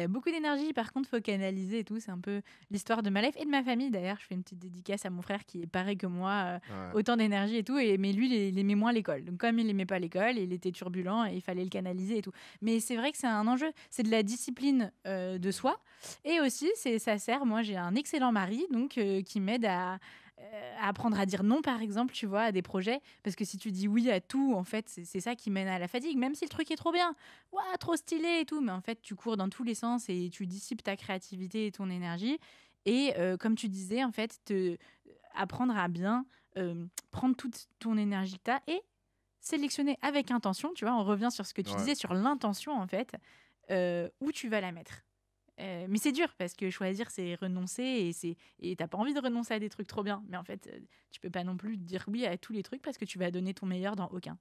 S2: Beaucoup d'énergie, par contre, faut canaliser et tout. C'est un peu l'histoire de ma life et de ma famille. D'ailleurs, je fais une petite dédicace à mon frère qui est pareil que moi,
S1: Ouais.
S2: autant d'énergie et tout. Mais lui, il aimait moins l'école. Donc, comme il aimait pas l'école, il était turbulent et il fallait le canaliser et tout. Mais c'est vrai que c'est un enjeu. C'est de la discipline de soi. Et aussi, ça sert. Moi, j'ai un excellent mari donc, qui m'aide à apprendre à dire non, par exemple, tu vois, à des projets. Parce que si tu dis oui à tout, en fait, c'est ça qui mène à la fatigue. Même si le truc est trop bien, ouah, trop stylé et tout. Mais en fait, tu cours dans tous les sens et tu dissipes ta créativité et ton énergie. Et comme tu disais, en fait, apprendre à bien prendre toute ton énergie que tu as et sélectionner avec intention. Tu vois, on revient sur ce que tu
S1: Ouais.
S2: disais, sur l'intention, en fait, où tu vas la mettre. Mais c'est dur parce que choisir, c'est renoncer et t'as pas envie de renoncer à des trucs trop bien. Mais en fait, tu peux pas non plus dire oui à tous les trucs parce que tu vas donner ton meilleur dans aucun.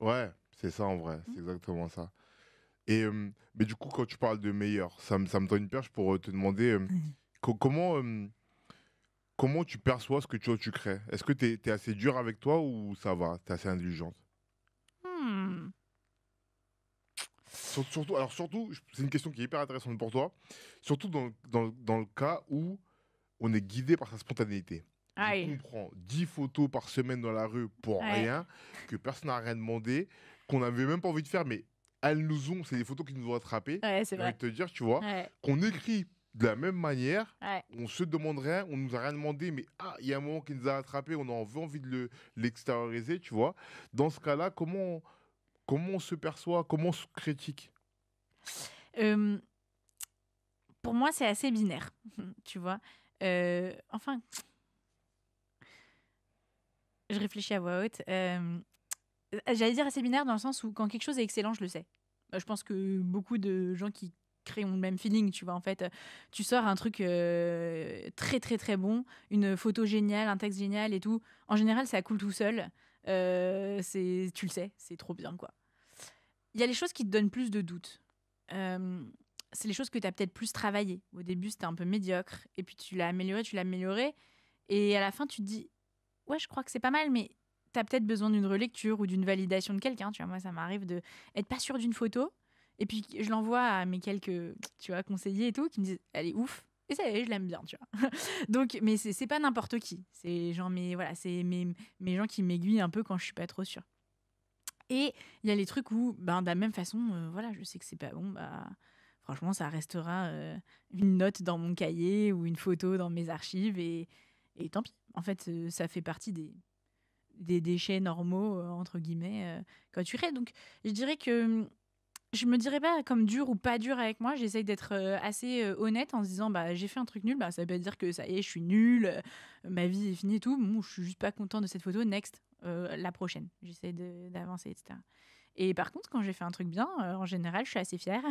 S1: Ouais, c'est ça en vrai,
S2: Mm.
S1: c'est exactement ça. Et mais du coup, quand tu parles de meilleur, ça me donne une perche pour te demander comment tu perçois ce que tu crées. Est-ce que tu es assez dur avec toi ou ça va, tu es assez indulgente?
S2: Hmm.
S1: Surtout, c'est une question qui est hyper intéressante pour toi, surtout dans le cas où on est guidé par sa spontanéité. Du coup,
S2: Aïe.
S1: on prend 10 photos par semaine dans la rue pour
S2: Ouais.
S1: rien, que personne n'a rien demandé, qu'on n'avait même pas envie de faire, mais elles nous ont, c'est des photos qui nous ont attrapés.
S2: Ouais, c'est
S1: J'ai envie
S2: vrai.
S1: de te dire, tu vois,
S2: Ouais.
S1: qu'on écrit de la même manière,
S2: Ouais.
S1: on se demande rien, on nous a rien demandé, mais il y a un moment qui nous a attrapés, on a envie de l'extérioriser, tu vois. Dans ce cas-là, comment on se perçoit, comment on se critique?
S2: Euh, pour moi, c'est assez binaire, tu vois. Enfin, je réfléchis à voix haute. J'allais dire assez binaire dans le sens où quand quelque chose est excellent, je le sais. Je pense que beaucoup de gens qui créent ont le même feeling, tu vois. En fait, tu sors un truc très très très bon, une photo géniale, un texte génial et tout. En général, ça coule tout seul. Tu le sais, c'est trop bien, quoi. Il y a les choses qui te donnent plus de doutes. Euh, c'est les choses que tu as peut-être plus travaillé. Au début, c'était un peu médiocre. Et puis tu l'as amélioré, tu l'as amélioré. Et à la fin, tu te dis, ouais, je crois que c'est pas mal, mais tu as peut-être besoin d'une relecture ou d'une validation de quelqu'un. Tu vois, moi, ça m'arrive de être pas sûre d'une photo. Et puis, je l'envoie à mes quelques, tu vois, conseillers et tout, qui me disent, elle est ouf. Et ça y est, je l'aime bien, tu vois. Donc, mais c'est pas n'importe qui. C'est genre, voilà, c'est mes gens qui m'aiguillent un peu quand je suis pas trop sûre. Et il y a les trucs où, ben, de la même façon, voilà, je sais que c'est pas bon, bah, franchement, ça restera une note dans mon cahier ou une photo dans mes archives et tant pis. En fait, ça fait partie des déchets normaux, entre guillemets, quand tu crées. Donc, je dirais que je me dirais pas comme dur ou pas dur avec moi. J'essaye d'être assez honnête en se disant, bah, j'ai fait un truc nul, bah, ça veut pas dire que ça y est, je suis nulle, ma vie est finie et tout. Bon, je suis juste pas content de cette photo. Next, la prochaine. J'essaie d'avancer, etc. Et par contre, quand j'ai fait un truc bien, en général, je suis assez fière.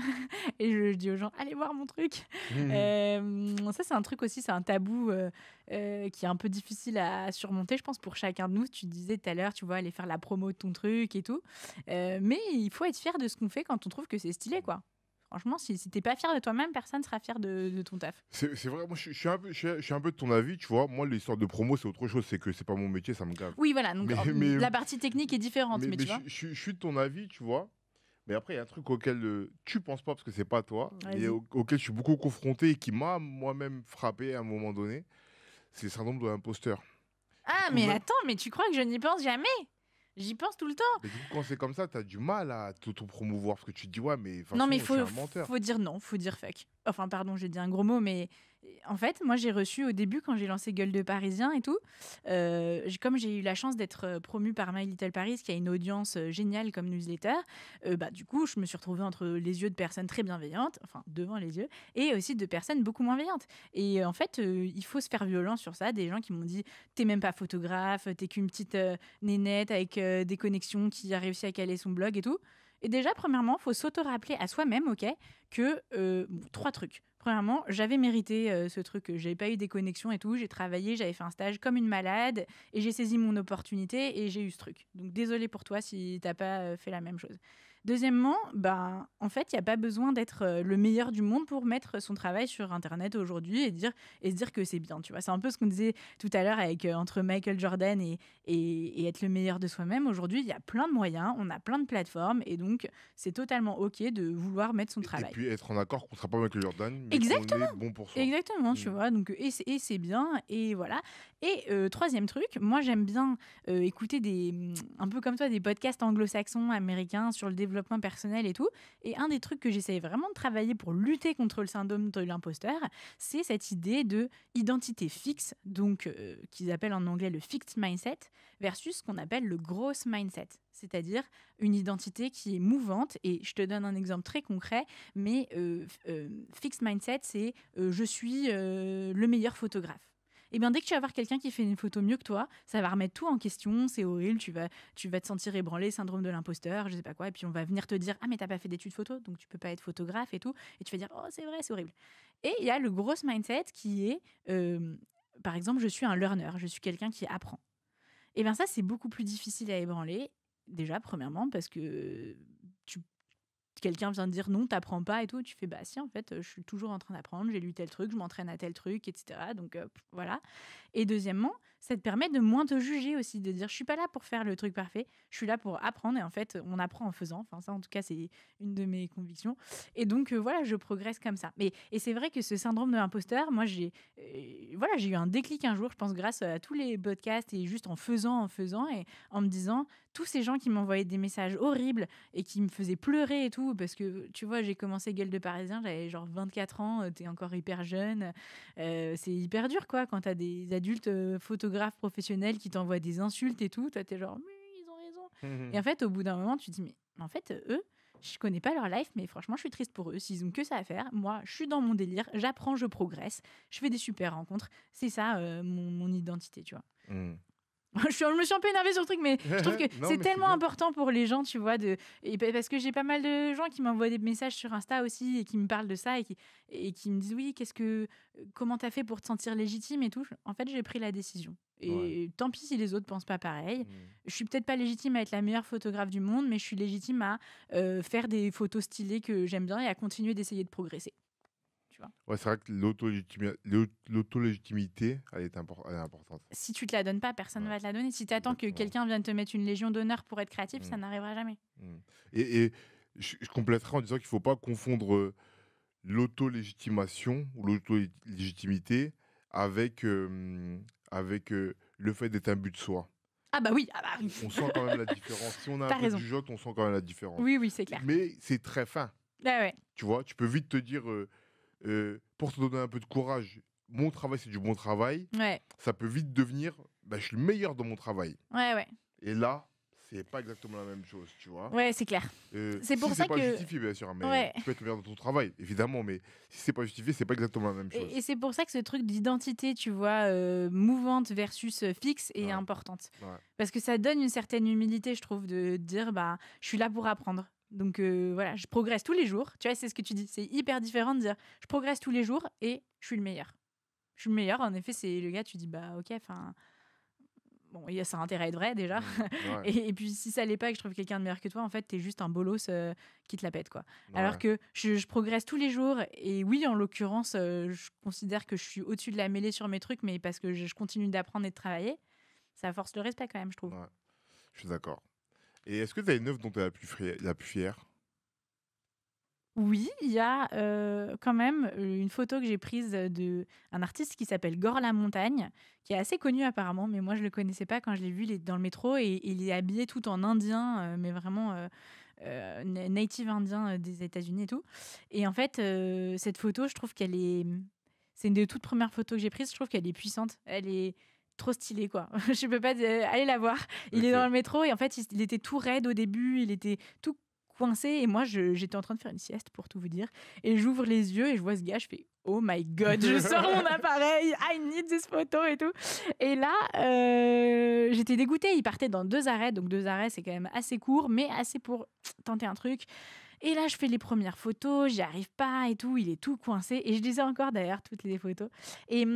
S2: Et je dis aux gens, allez voir mon truc. Ça, c'est un truc aussi, c'est un tabou qui est un peu difficile à surmonter, je pense, pour chacun de nous. Tu disais tout à l'heure, tu vois, aller faire la promo de ton truc et tout. Mais il faut être fier de ce qu'on fait quand on trouve que c'est stylé, quoi. Franchement, si t'es pas fier de toi-même, personne sera fier de ton taf.
S1: C'est vrai, moi je suis un peu de ton avis, tu vois. Moi, l'histoire de promo, c'est autre chose, c'est que c'est pas mon métier, ça me gave.
S2: Oui, voilà, donc
S1: Mais,
S2: la partie technique est différente, mais tu vois.
S1: je suis de ton avis, tu vois. Mais après, il y a un truc auquel tu penses pas parce que c'est pas toi,
S2: Vas-y.
S1: auquel je suis beaucoup confronté et qui m'a moi-même frappé à un moment donné. C'est le syndrome de l'imposteur.
S2: Ah,
S1: coup,
S2: mais
S1: même-
S2: attends, mais tu crois que je n'y pense jamais? J'y pense tout le temps.
S1: Mais du coup, quand c'est comme ça, t'as du mal à t'auto-promouvoir parce que tu te dis, ouais, mais de toute
S2: Non,
S1: façon,
S2: mais
S1: je suis un menteur.
S2: faut dire non, faut dire fuck. Enfin, pardon, j'ai dit un gros mot, mais en fait, moi, j'ai reçu au début, quand j'ai lancé Gueule de Parisien et tout, comme j'ai eu la chance d'être promue par My Little Paris, qui a une audience géniale comme newsletter, bah, du coup, je me suis retrouvée entre les yeux de personnes très bienveillantes, enfin, devant les yeux, et aussi de personnes beaucoup moins bienveillantes. Et en fait, il faut se faire violence sur ça. Des gens qui m'ont dit, t'es même pas photographe, t'es qu'une petite nénette avec des connexions qui a réussi à caler son blog et tout. Et déjà, premièrement, il faut s'auto-rappeler à soi-même, ok, que trois trucs. Premièrement, j'avais mérité ce truc, j'avais pas eu des connexions et tout, j'ai travaillé, j'avais fait un stage comme une malade et j'ai saisi mon opportunité et j'ai eu ce truc. Donc désolé pour toi si t'as pas fait la même chose. Deuxièmement, ben, en fait, il n'y a pas besoin d'être le meilleur du monde pour mettre son travail sur Internet aujourd'hui et se dire que c'est bien. Tu vois, c'est un peu ce qu'on disait tout à l'heure avec entre Michael Jordan et être le meilleur de soi-même. Aujourd'hui, il y a plein de moyens, on a plein de plateformes et donc c'est totalement OK de vouloir mettre son
S1: Et
S2: travail.
S1: puis être en accord qu'on ne sera pas avec le Jordan, mais
S2: Exactement.
S1: qu'on est bon pour soi.
S2: Exactement, tu vois. Donc, et c'est bien, et voilà. Et troisième truc, moi j'aime bien écouter un peu comme toi, des podcasts anglo-saxons, américains sur le développement personnel et tout. Et un des trucs que j'essaye vraiment de travailler pour lutter contre le syndrome de l'imposteur, c'est cette idée de identité fixe, donc qu'ils appellent en anglais le fixed mindset, versus ce qu'on appelle le growth mindset, c'est-à-dire une identité qui est mouvante. Et je te donne un exemple très concret, mais fixed mindset, c'est je suis le meilleur photographe. Et bien dès que tu vas voir quelqu'un qui fait une photo mieux que toi, ça va remettre tout en question, c'est horrible, tu vas te sentir ébranlé, syndrome de l'imposteur, je sais pas quoi, et puis on va venir te dire ah mais t'as pas fait d'études photo, donc tu peux pas être photographe et tout, et tu vas dire oh c'est vrai, c'est horrible. Et il y a le growth mindset qui est par exemple je suis un learner, je suis quelqu'un qui apprend. Et bien ça c'est beaucoup plus difficile à ébranler, déjà premièrement parce que tu quelqu'un vient de dire non, t'apprends pas et tout, tu fais bah si, en fait, je suis toujours en train d'apprendre, j'ai lu tel truc, je m'entraîne à tel truc, etc. Donc voilà. Et deuxièmement, ça te permet de moins te juger aussi, de dire je suis pas là pour faire le truc parfait, je suis là pour apprendre et en fait, on apprend en faisant. Enfin, ça, en tout cas, c'est une de mes convictions. Et donc voilà, je progresse comme ça. Et c'est vrai que ce syndrome de l'imposteur, moi, j'ai eu un déclic un jour, je pense, grâce à tous les podcasts et juste en faisant et en me disant tous ces gens qui m'envoyaient des messages horribles et qui me faisaient pleurer et tout, parce que tu vois, j'ai commencé Gueule de Parisien, j'avais genre 24 ans, t'es encore hyper jeune, c'est hyper dur quoi, quand t'as des adultes photographes professionnels qui t'envoient des insultes et tout, toi t'es genre, mais ils ont raison. Et en fait, au bout d'un moment, tu te dis, mais en fait, eux, je connais pas leur life, mais franchement, je suis triste pour eux. S'ils ont que ça à faire, moi, je suis dans mon délire, j'apprends, je progresse, je fais des super rencontres. C'est ça, mon identité, tu vois. Je me suis un peu énervée sur le truc, mais je trouve que
S1: Non,
S2: c'est
S1: mais
S2: tellement
S1: bien.
S2: important pour les gens, tu vois, parce que j'ai pas mal de gens qui m'envoient des messages sur Insta aussi et qui me parlent de ça et qui me disent oui, comment t'as fait pour te sentir légitime et tout. En fait, j'ai pris la décision. Et tant pis si les autres pensent pas pareil. Je suis peut-être pas légitime à être la meilleure photographe du monde, mais je suis légitime à faire des photos stylées que j'aime bien et à continuer d'essayer de progresser.
S1: Ouais, c'est vrai que l'autolégitimité, elle est importante.
S2: Si tu te la donnes pas, personne ne
S1: Ouais.
S2: va te la donner. Si tu attends que
S1: Exactement.
S2: quelqu'un vienne te mettre une légion d'honneur pour être créatif, ça n'arrivera jamais.
S1: Et je compléterai en disant qu'il ne faut pas confondre l'autolégitimation ou l'autolégitimité avec, le fait d'être un but de soi.
S2: Ah bah oui, oui.
S1: On sent quand même la différence. Si on a
S2: T'as
S1: un peu
S2: raison.
S1: de jugeote, on sent quand même la différence.
S2: Oui, c'est clair.
S1: Mais c'est très fin.
S2: Ah ouais.
S1: Tu vois, tu peux vite te dire, pour te donner un peu de courage, mon travail, c'est du bon travail.
S2: Ouais.
S1: Ça peut vite devenir, bah, je suis le meilleur dans mon travail.
S2: Ouais.
S1: Et là, c'est pas exactement la même chose, tu vois.
S2: Ouais, c'est clair. C'est pour ça
S1: c'est pas
S2: que
S1: justifié, bien sûr, mais tu peux être le meilleur dans ton travail, évidemment, mais si c'est pas justifié, c'est pas exactement la même chose.
S2: et c'est pour ça que ce truc d'identité, tu vois, mouvante versus fixe est importante.
S1: Ouais.
S2: Parce que ça donne une certaine humilité, je trouve, de dire, bah, je suis là pour apprendre. Donc voilà, je progresse tous les jours. Tu vois, c'est ce que tu dis. C'est hyper différent de dire, je progresse tous les jours et je suis le meilleur. Je suis le meilleur. En effet, c'est le gars, tu dis, bah ok, enfin... bon, ça a intérêt à être vrai déjà.
S1: Ouais,
S2: Et puis si ça l'est pas et que je trouve quelqu'un de meilleur que toi, en fait, t'es juste un bolos qui te la pète, quoi. Alors
S1: ouais,
S2: que je progresse tous les jours. Et oui, en l'occurrence, je considère que je suis au-dessus de la mêlée sur mes trucs, mais parce que je continue d'apprendre et de travailler, ça force le respect quand même, je trouve.
S1: ouais, je suis d'accord. Et est-ce que tu as une œuvre dont tu es la plus fière?
S2: Oui, il y a quand même une photo que j'ai prise de un artiste qui s'appelle Gore La Montagne, qui est assez connu apparemment, mais moi je le connaissais pas quand je l'ai vu. Il est dans le métro et il est habillé tout en indien, mais vraiment native indien des États-Unis et tout. Et en fait, cette photo, je trouve qu'elle est, c'est une des toutes premières photos que j'ai prises. Je trouve qu'elle est puissante. Elle est trop stylée, quoi. Je peux pas dire, allez la voir. Il est dans
S1: Ok.
S2: le métro et en fait, il était tout raide au début. Il était tout coincé et moi j'étais en train de faire une sieste pour tout vous dire et j'ouvre les yeux et je vois ce gars, je fais oh my god, je sors mon appareil, I need this photo et tout. Et là j'étais dégoûtée. Il partait dans 2 arrêts, donc 2 arrêts c'est quand même assez court mais assez pour tenter un truc. Et là je fais les premières photos, j'y arrive pas et tout, il est tout coincé et je lisais encore d'ailleurs toutes les photos. Et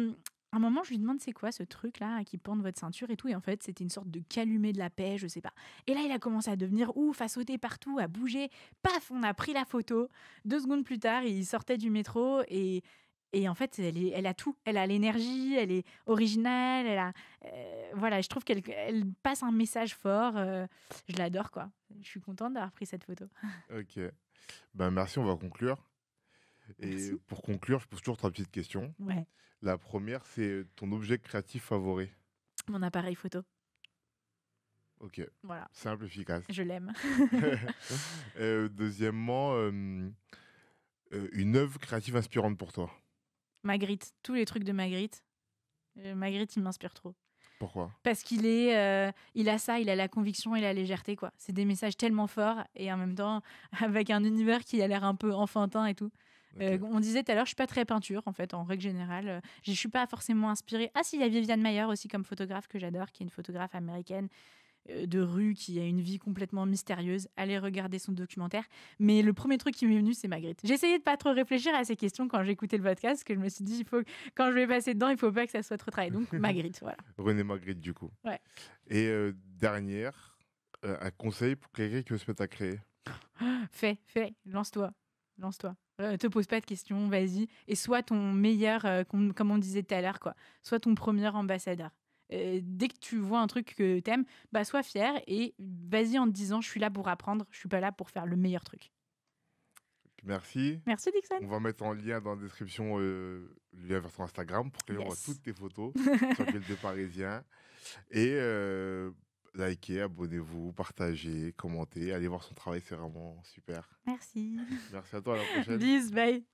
S2: à un moment, je lui demande c'est quoi ce truc là qui pend de votre ceinture et tout. Et en fait, c'était une sorte de calumet de la paix, je sais pas. Et là, il a commencé à devenir ouf, à sauter partout, à bouger. Paf, on a pris la photo. 2 secondes plus tard, il sortait du métro et en fait, elle a tout. Elle a l'énergie, elle est originale, elle a voilà. Je trouve qu'elle passe un message fort. Je l'adore quoi. Je suis contente d'avoir pris cette photo.
S1: Ok. Ben, merci, on va conclure. Et
S2: Merci.
S1: pour conclure, je pose toujours 3 petites questions.
S2: Ouais.
S1: La première, c'est ton objet créatif favori.
S2: Mon appareil photo.
S1: Ok,
S2: Voilà.
S1: simple, efficace.
S2: Je l'aime.
S1: Deuxièmement, une œuvre créative inspirante pour toi.
S2: Magritte. Tous les trucs de Magritte. Magritte, il m'inspire trop.
S1: Pourquoi?
S2: Parce il a ça, il a la conviction et la légèreté, quoi. C'est des messages tellement forts et en même temps avec un univers qui a l'air un peu enfantin et tout.
S1: Ok.
S2: On disait tout à l'heure, je suis pas très peinture en fait, en règle générale. Je suis pas forcément inspirée. Ah si, il y a Viviane Mayer aussi comme photographe que j'adore, qui est une photographe américaine de rue qui a une vie complètement mystérieuse. Allez regarder son documentaire. Mais le premier truc qui m'est venu, c'est Magritte. J'ai essayé de pas trop réfléchir à ces questions quand j'ai écouté le podcast, parce que je me suis dit, quand je vais passer dedans, il faut pas que ça soit trop travaillé. Donc Magritte, voilà.
S1: René Magritte, du coup.
S2: Ouais.
S1: Et dernière, un conseil pour quelqu'un qui veut se mettre à créer.
S2: Fais, lance-toi. Lance-toi. Te pose pas de questions, vas-y. Et sois ton meilleur, comme on disait tout à l'heure, quoi. Sois ton premier ambassadeur. Dès que tu vois un truc que t'aimes, bah sois fier et vas-y en te disant je suis là pour apprendre, je suis pas là pour faire le meilleur truc.
S1: Merci.
S2: Merci Dixon.
S1: On va mettre en lien dans la description le lien vers ton Instagram pour que les gens voient
S2: Yes.
S1: toutes tes photos sur Gueule de Parisien. Et likez, abonnez-vous, partagez, commentez. Allez voir son travail, c'est vraiment super.
S2: Merci.
S1: Merci à toi, à la prochaine.
S2: Bis, bye.